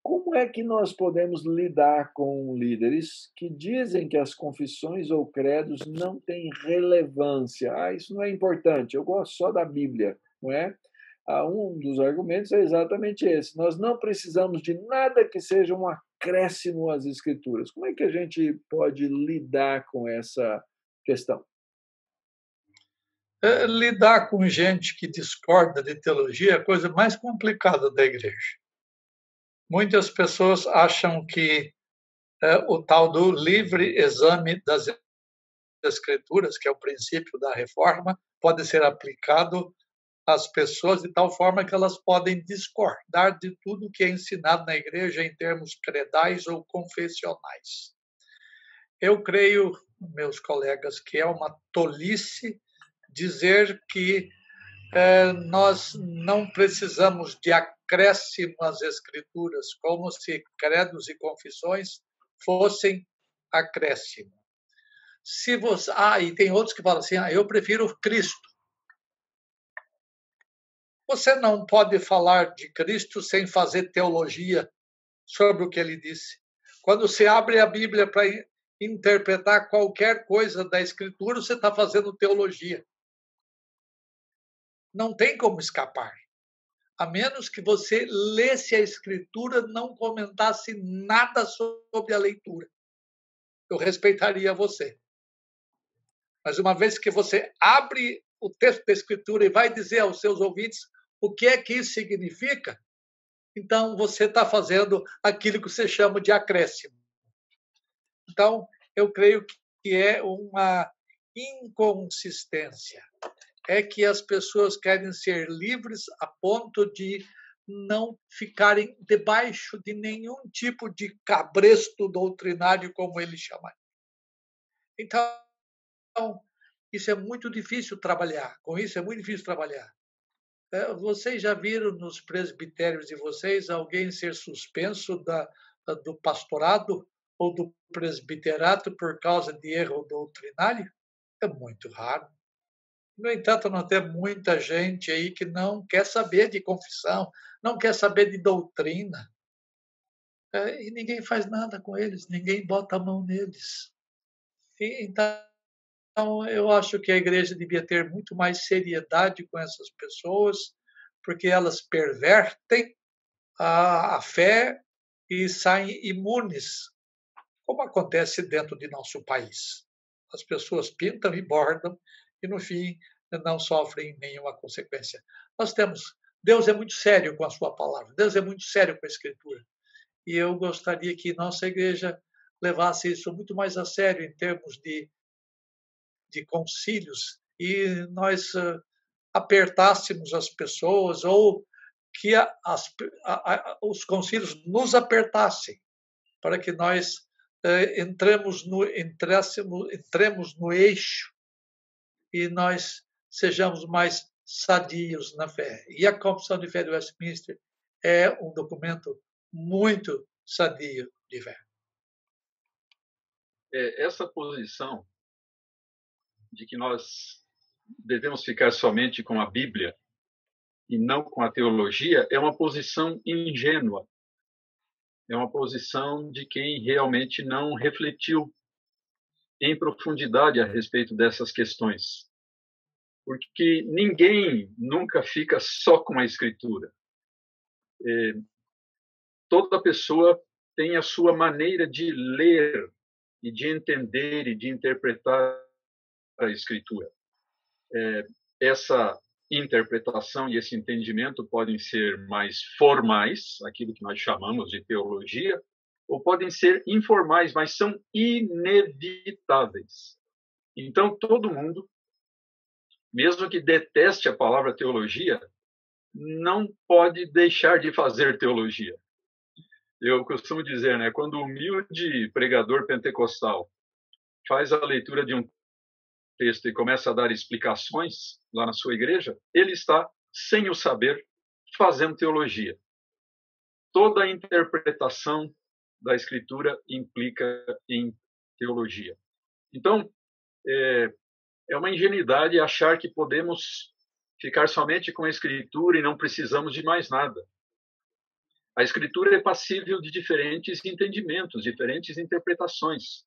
Como é que nós podemos lidar com líderes que dizem que as confissões ou credos não têm relevância? Isso não é importante, eu gosto só da Bíblia, não é? Um dos argumentos é exatamente esse. Nós não precisamos de nada que seja um acréscimo às Escrituras. Como é que a gente pode lidar com essa questão? Lidar com gente que discorda de teologia é a coisa mais complicada da igreja. Muitas pessoas acham que o tal do livre exame das Escrituras, que é o princípio da reforma, pode ser aplicado às pessoas de tal forma que elas podem discordar de tudo que é ensinado na igreja em termos credais ou confessionais. Eu creio, meus colegas, que é uma tolice dizer que nós não precisamos de acréscimo às Escrituras, como se credos e confissões fossem acréscimo. Se você, e tem outros que falam assim, eu prefiro Cristo. Você não pode falar de Cristo sem fazer teologia sobre o que ele disse. Quando você abre a Bíblia para interpretar qualquer coisa da Escritura, você está fazendo teologia. Não tem como escapar. A menos que você lesse a Escritura, não comentasse nada sobre a leitura. Eu respeitaria você. Mas uma vez que você abre o texto da Escritura e vai dizer aos seus ouvintes o que é que isso significa, então você está fazendo aquilo que você chama de acréscimo. Então, eu creio que é uma inconsistência. É que as pessoas querem ser livres a ponto de não ficarem debaixo de nenhum tipo de cabresto doutrinário, como eles chamam. Então, isso é muito difícil trabalhar. Com isso é muito difícil trabalhar. Vocês já viram nos presbitérios de vocês alguém ser suspenso do pastorado ou do presbiterato por causa de erro doutrinário? É muito raro. No entanto, nós temos muita gente aí que não quer saber de confissão, não quer saber de doutrina. E ninguém faz nada com eles, ninguém bota a mão neles. Então, eu acho que a igreja devia ter muito mais seriedade com essas pessoas, porque elas pervertem a fé e saem imunes, como acontece dentro de nosso país. As pessoas pintam e bordam e, no fim, não sofrem nenhuma consequência. Deus é muito sério com a sua palavra, Deus é muito sério com a Escritura. E eu gostaria que nossa igreja levasse isso muito mais a sério em termos de concílios e nós apertássemos as pessoas ou que os concílios nos apertassem para que nós entremos no eixo e nós sejamos mais sadios na fé. E a Confissão de Fé de Westminster é um documento muito sadio de fé. Essa posição de que nós devemos ficar somente com a Bíblia e não com a teologia é uma posição ingênua. É uma posição de quem realmente não refletiu em profundidade a respeito dessas questões. Porque ninguém nunca fica só com a Escritura. Toda pessoa tem a sua maneira de ler e de entender e de interpretar a Escritura. Essa interpretação e esse entendimento podem ser mais formais, aquilo que nós chamamos de teologia, ou podem ser informais, mas são inevitáveis. Então, todo mundo, mesmo que deteste a palavra teologia, não pode deixar de fazer teologia. Eu costumo dizer, quando o humilde pregador pentecostal faz a leitura de um texto e começa a dar explicações lá na sua igreja, ele está, sem o saber, fazendo teologia. Toda a interpretação da Escritura implica em teologia. Então, é uma ingenuidade achar que podemos ficar somente com a Escritura e não precisamos de mais nada. A Escritura é passível de diferentes entendimentos, diferentes interpretações.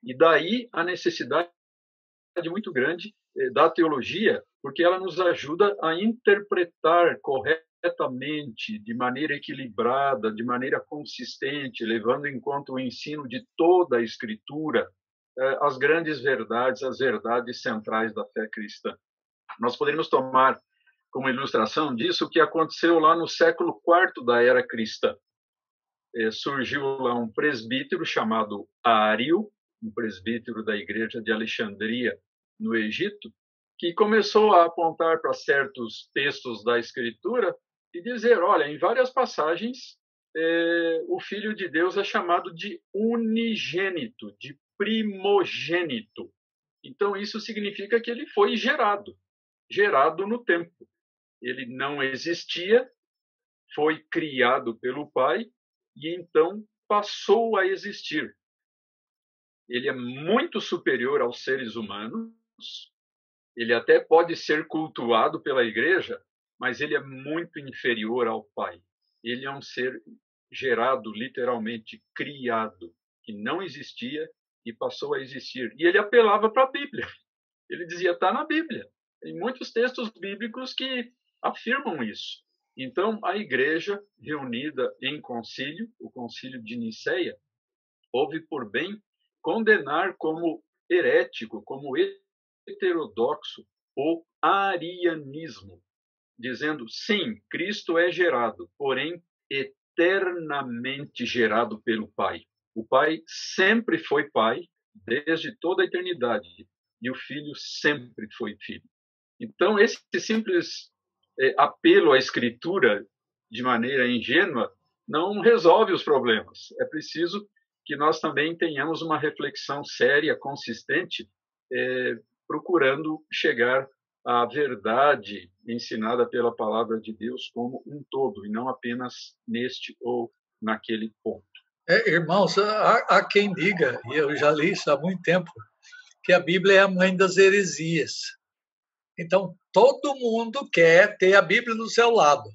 E daí a necessidade muito grande da teologia, porque ela nos ajuda a interpretar corretamente, de maneira equilibrada, de maneira consistente, levando em conta o ensino de toda a Escritura, as grandes verdades, as verdades centrais da fé cristã. Nós poderíamos tomar como ilustração disso o que aconteceu lá no século IV da era cristã. Surgiu lá um presbítero chamado Ário, um presbítero da igreja de Alexandria, no Egito, que começou a apontar para certos textos da Escritura e dizer, olha, em várias passagens, o Filho de Deus é chamado de unigênito, de primogênito. Então, isso significa que ele foi gerado no tempo. Ele não existia, foi criado pelo Pai e então passou a existir. Ele é muito superior aos seres humanos, ele até pode ser cultuado pela igreja, mas ele é muito inferior ao Pai. Ele é um ser gerado, literalmente criado, que não existia e passou a existir. E ele apelava para a Bíblia. Ele dizia, está na Bíblia. Tem muitos textos bíblicos que afirmam isso. Então, a igreja, reunida em concílio, o concílio de Niceia, houve por bem condenar como herético, como heterodoxo, o arianismo, dizendo, sim, Cristo é gerado, porém eternamente gerado pelo Pai. O Pai sempre foi Pai, desde toda a eternidade, e o Filho sempre foi Filho. Então, esse simples apelo à Escritura de maneira ingênua não resolve os problemas. É preciso que nós também tenhamos uma reflexão séria, consistente, procurando chegar à verdade ensinada pela palavra de Deus como um todo, e não apenas neste ou naquele ponto. Irmãos, há quem diga, e eu já li isso há muito tempo, que a Bíblia é a mãe das heresias. Então, todo mundo quer ter a Bíblia do seu lado.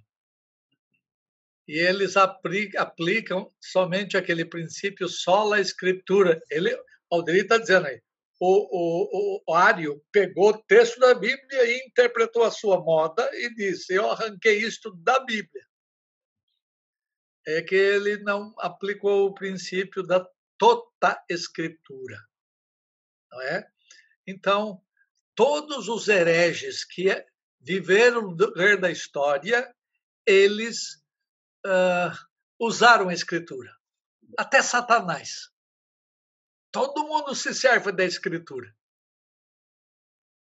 E eles aplicam somente aquele princípio sola escritura. O Alderir está dizendo aí, o Ário pegou o texto da Bíblia e interpretou a sua moda e disse, eu arranquei isto da Bíblia. É que ele não aplicou o princípio da tota escritura. Não é? Então, todos os hereges que viveram da história, eles usaram a Escritura. Até Satanás. Todo mundo se serve da Escritura.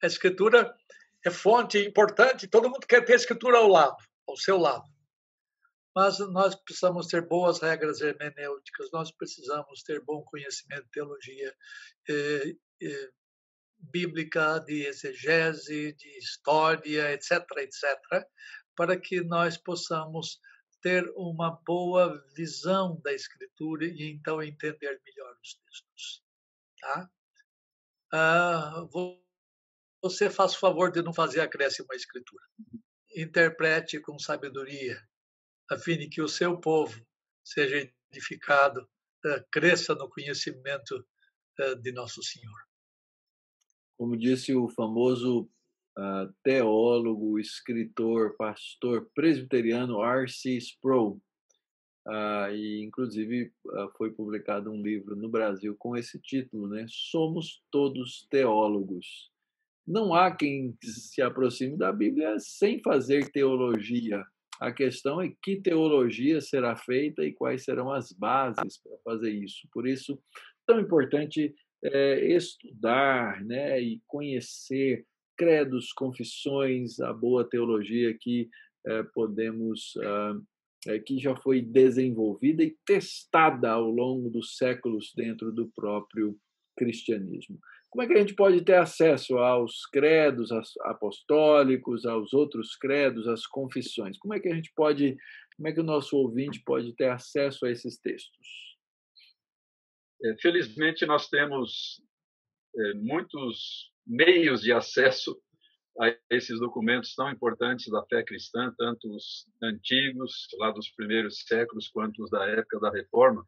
A Escritura é fonte importante, todo mundo quer ter a Escritura ao seu lado. Mas nós precisamos ter boas regras hermenêuticas, nós precisamos ter bom conhecimento de teologia bíblica, de exegese, de história, etc., etc., para que nós possamos ter uma boa visão da Escritura e então entender melhor os textos. Tá? Você faz o favor de não fazer acréscimo à Escritura. Interprete com sabedoria, a fim de que o seu povo seja edificado, cresça no conhecimento de Nosso Senhor. Como disse o famoso teólogo, escritor, pastor presbiteriano R.C. Sproul, e inclusive foi publicado um livro no Brasil com esse título, né? Somos todos teólogos. Não há quem se aproxime da Bíblia sem fazer teologia. A questão é que teologia será feita e quais serão as bases para fazer isso. Por isso, tão importante estudar, né, e conhecer credos, confissões, a boa teologia que que já foi desenvolvida e testada ao longo dos séculos dentro do próprio cristianismo. Como é que a gente pode ter acesso aos credos apostólicos, aos outros credos, às confissões? Como é que a gente pode, como é que o nosso ouvinte pode ter acesso a esses textos? Felizmente, nós temos muitos meios de acesso a esses documentos tão importantes da fé cristã, tanto os antigos, lá dos primeiros séculos, quanto os da época da Reforma,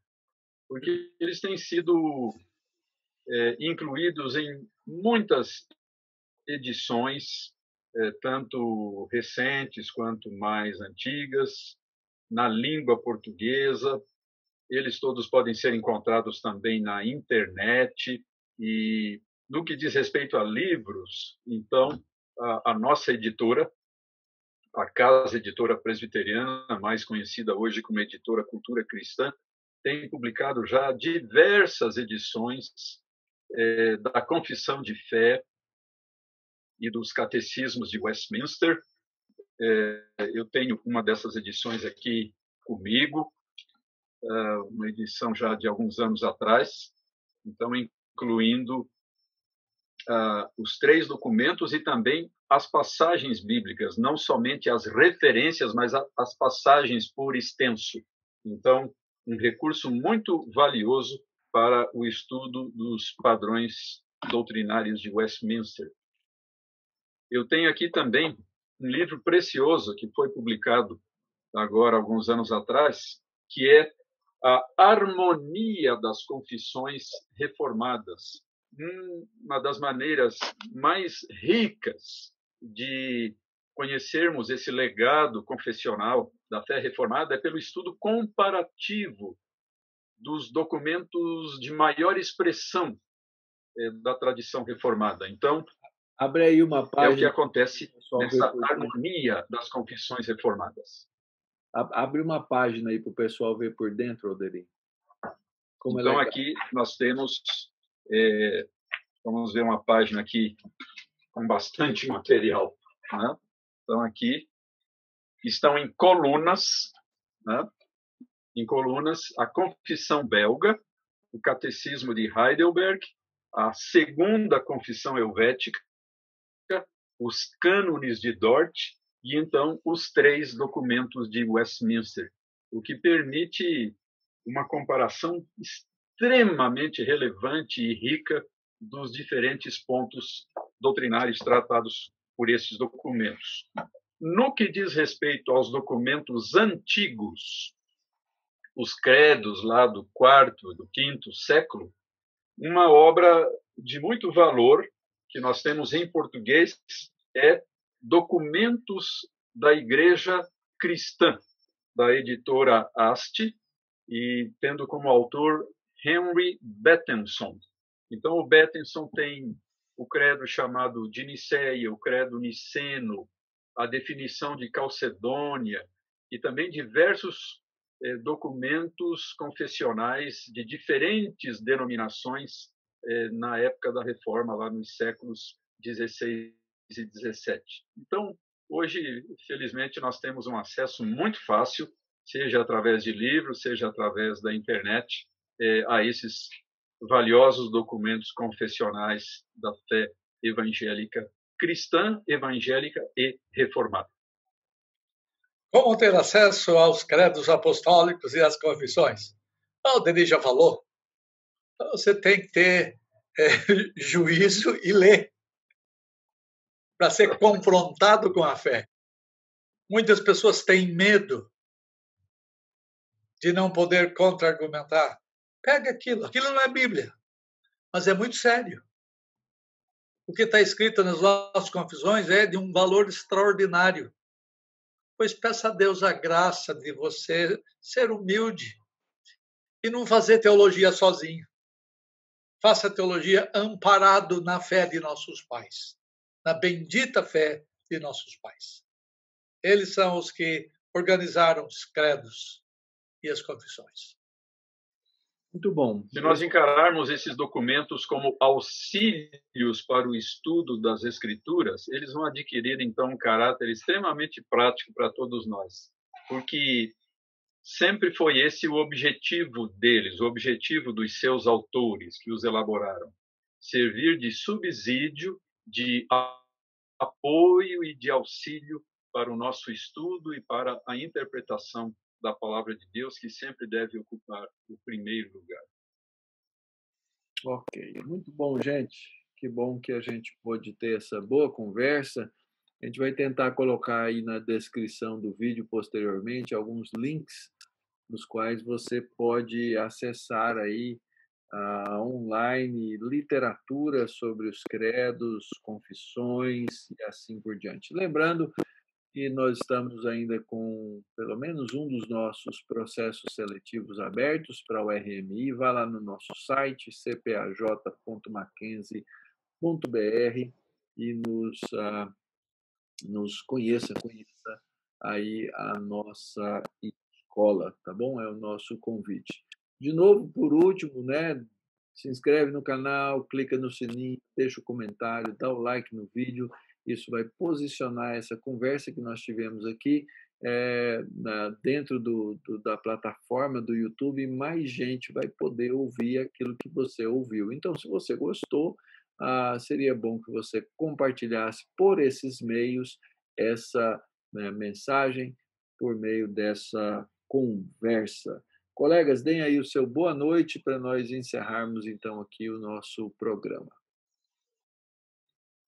porque eles têm sido incluídos em muitas edições, tanto recentes quanto mais antigas, na língua portuguesa. Eles todos podem ser encontrados também na internet. E no que diz respeito a livros, então, a nossa editora, a Casa Editora Presbiteriana, mais conhecida hoje como Editora Cultura Cristã, tem publicado já diversas edições da Confissão de Fé e dos Catecismos de Westminster. Eu tenho uma dessas edições aqui comigo, uma edição já de alguns anos atrás, então incluindo os 3 documentos e também as passagens bíblicas, não somente as referências, mas as passagens por extenso. Então, um recurso muito valioso para o estudo dos padrões doutrinários de Westminster. Eu tenho aqui também um livro precioso que foi publicado agora, alguns anos atrás, que é A Harmonia das Confissões Reformadas. Uma das maneiras mais ricas de conhecermos esse legado confessional da fé reformada é pelo estudo comparativo dos documentos de maior expressão da tradição reformada. Então, abre aí uma página. É o que acontece nessa harmonia das confissões reformadas. Abre uma página aí para o pessoal ver por dentro, Alderi. Então, aqui nós temos, vamos ver uma página aqui com bastante material. Né? Então, aqui estão em colunas, né? Em colunas, a Confissão Belga, o Catecismo de Heidelberg, a Segunda Confissão Helvética, os Cânones de Dort e, então, os 3 documentos de Westminster, o que permite uma comparação extremamente relevante e rica dos diferentes pontos doutrinários tratados por esses documentos. No que diz respeito aos documentos antigos, os credos lá do IV, do V século, uma obra de muito valor que nós temos em português é Documentos da Igreja Cristã, da editora Haste, e tendo como autor Henry Bettenson. Então, o Bettenson tem o credo chamado de Nicéia, o credo niceno, a definição de Calcedônia e também diversos documentos confessionais de diferentes denominações na época da Reforma, lá nos séculos XVI e XVII. Então, hoje, felizmente, nós temos um acesso muito fácil, seja através de livros, seja através da internet, a esses valiosos documentos confessionais da fé evangélica cristã, evangélica e reformada. Como ter acesso aos credos apostólicos e às confissões? O Denis já falou. Você tem que ter juízo e ler para ser confrontado com a fé. Muitas pessoas têm medo de não poder contra-argumentar. Pega aquilo não é Bíblia, mas é muito sério. O que está escrito nas nossas confissões é de um valor extraordinário. Pois peça a Deus a graça de você ser humilde e não fazer teologia sozinho. Faça teologia amparado na fé de nossos pais, na bendita fé de nossos pais. Eles são os que organizaram os credos e as confissões. Muito bom. Se nós encararmos esses documentos como auxílios para o estudo das Escrituras, eles vão adquirir, então, um caráter extremamente prático para todos nós. Porque sempre foi esse o objetivo deles, o objetivo dos seus autores que os elaboraram. Servir de subsídio, de apoio e de auxílio para o nosso estudo e para a interpretação da palavra de Deus, que sempre deve ocupar o primeiro lugar. Ok, muito bom, gente. Que bom que a gente pôde ter essa boa conversa. A gente vai tentar colocar aí na descrição do vídeo posteriormente alguns links nos quais você pode acessar aí online literatura sobre os credos, confissões e assim por diante. Lembrando que nós estamos ainda com pelo menos um dos nossos processos seletivos abertos para o RMI. Vá lá no nosso site, cpaj.mackenzie.br e nos conheça aí a nossa escola, tá bom? É o nosso convite. De novo, por último, né? Se inscreve no canal, clica no sininho, deixa o comentário, dá o like no vídeo. Isso vai posicionar essa conversa que nós tivemos aqui dentro da plataforma do YouTube, e mais gente vai poder ouvir aquilo que você ouviu. Então, se você gostou, seria bom que você compartilhasse por esses meios essa, né, mensagem, por meio dessa conversa. Colegas, deem aí o seu boa noite para nós encerrarmos, então, aqui o nosso programa.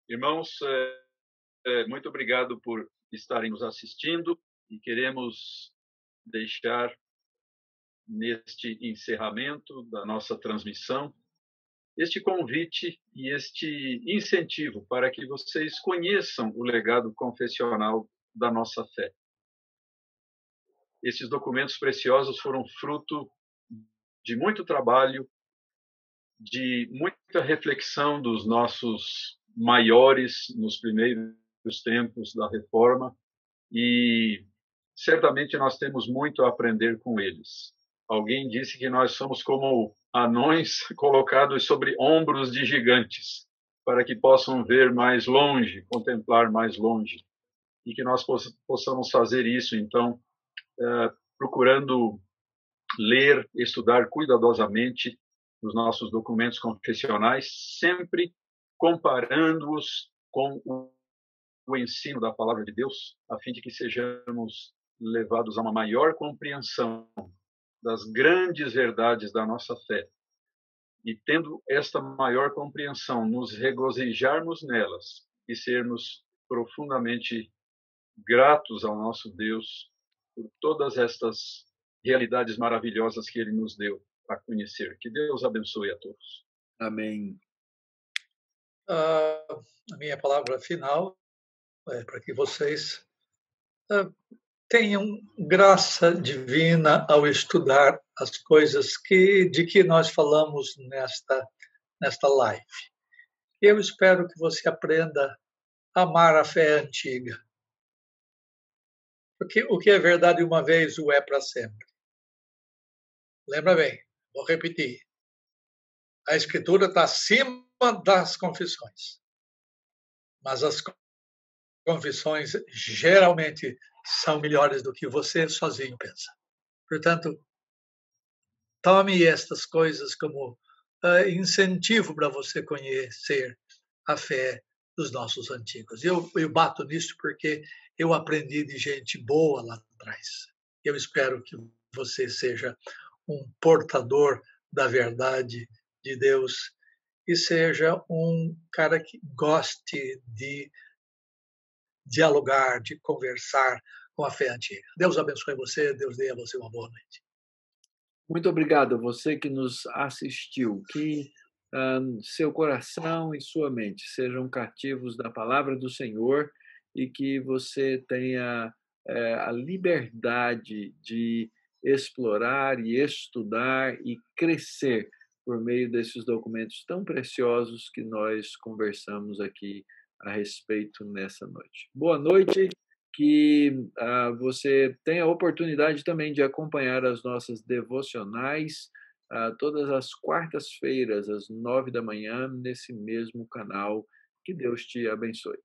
Irmãos, muito obrigado por estarem nos assistindo e queremos deixar neste encerramento da nossa transmissão este convite e este incentivo para que vocês conheçam o legado confessional da nossa fé. Esses documentos preciosos foram fruto de muito trabalho, de muita reflexão dos nossos maiores nos primeiros tempos da Reforma, e certamente nós temos muito a aprender com eles. Alguém disse que nós somos como anões colocados sobre ombros de gigantes, para que possam ver mais longe, contemplar mais longe, e que nós possamos fazer isso, então, procurando ler, estudar cuidadosamente os nossos documentos confessionais, sempre comparando-os com o ensino da palavra de Deus, a fim de que sejamos levados a uma maior compreensão das grandes verdades da nossa fé. E tendo esta maior compreensão, nos regozijarmos nelas e sermos profundamente gratos ao nosso Deus por todas estas realidades maravilhosas que Ele nos deu a conhecer. Que Deus abençoe a todos. Amém. A minha palavra final é para que vocês tenham graça divina ao estudar as coisas de que nós falamos nesta live. Eu espero que você aprenda a amar a fé antiga. Porque o que é verdade uma vez o é para sempre. Lembra bem, vou repetir. A Escritura está acima das confissões. Mas as confissões geralmente são melhores do que você sozinho pensa. Portanto, tome estas coisas como incentivo para você conhecer a fé dos nossos antigos. Eu bato nisso porque eu aprendi de gente boa lá atrás. Eu espero que você seja um portador da verdade de Deus e seja um cara que goste de dialogar, de conversar com a fé antiga. Deus abençoe você, Deus dê a você uma boa noite. Muito obrigado a você que nos assistiu. Que seu coração e sua mente sejam cativos da palavra do Senhor e que você tenha a liberdade de explorar e estudar e crescer por meio desses documentos tão preciosos que nós conversamos aqui a respeito nessa noite. Boa noite. Que você tenha a oportunidade também de acompanhar as nossas devocionais todas as quartas-feiras, às 9 da manhã, nesse mesmo canal. Que Deus te abençoe.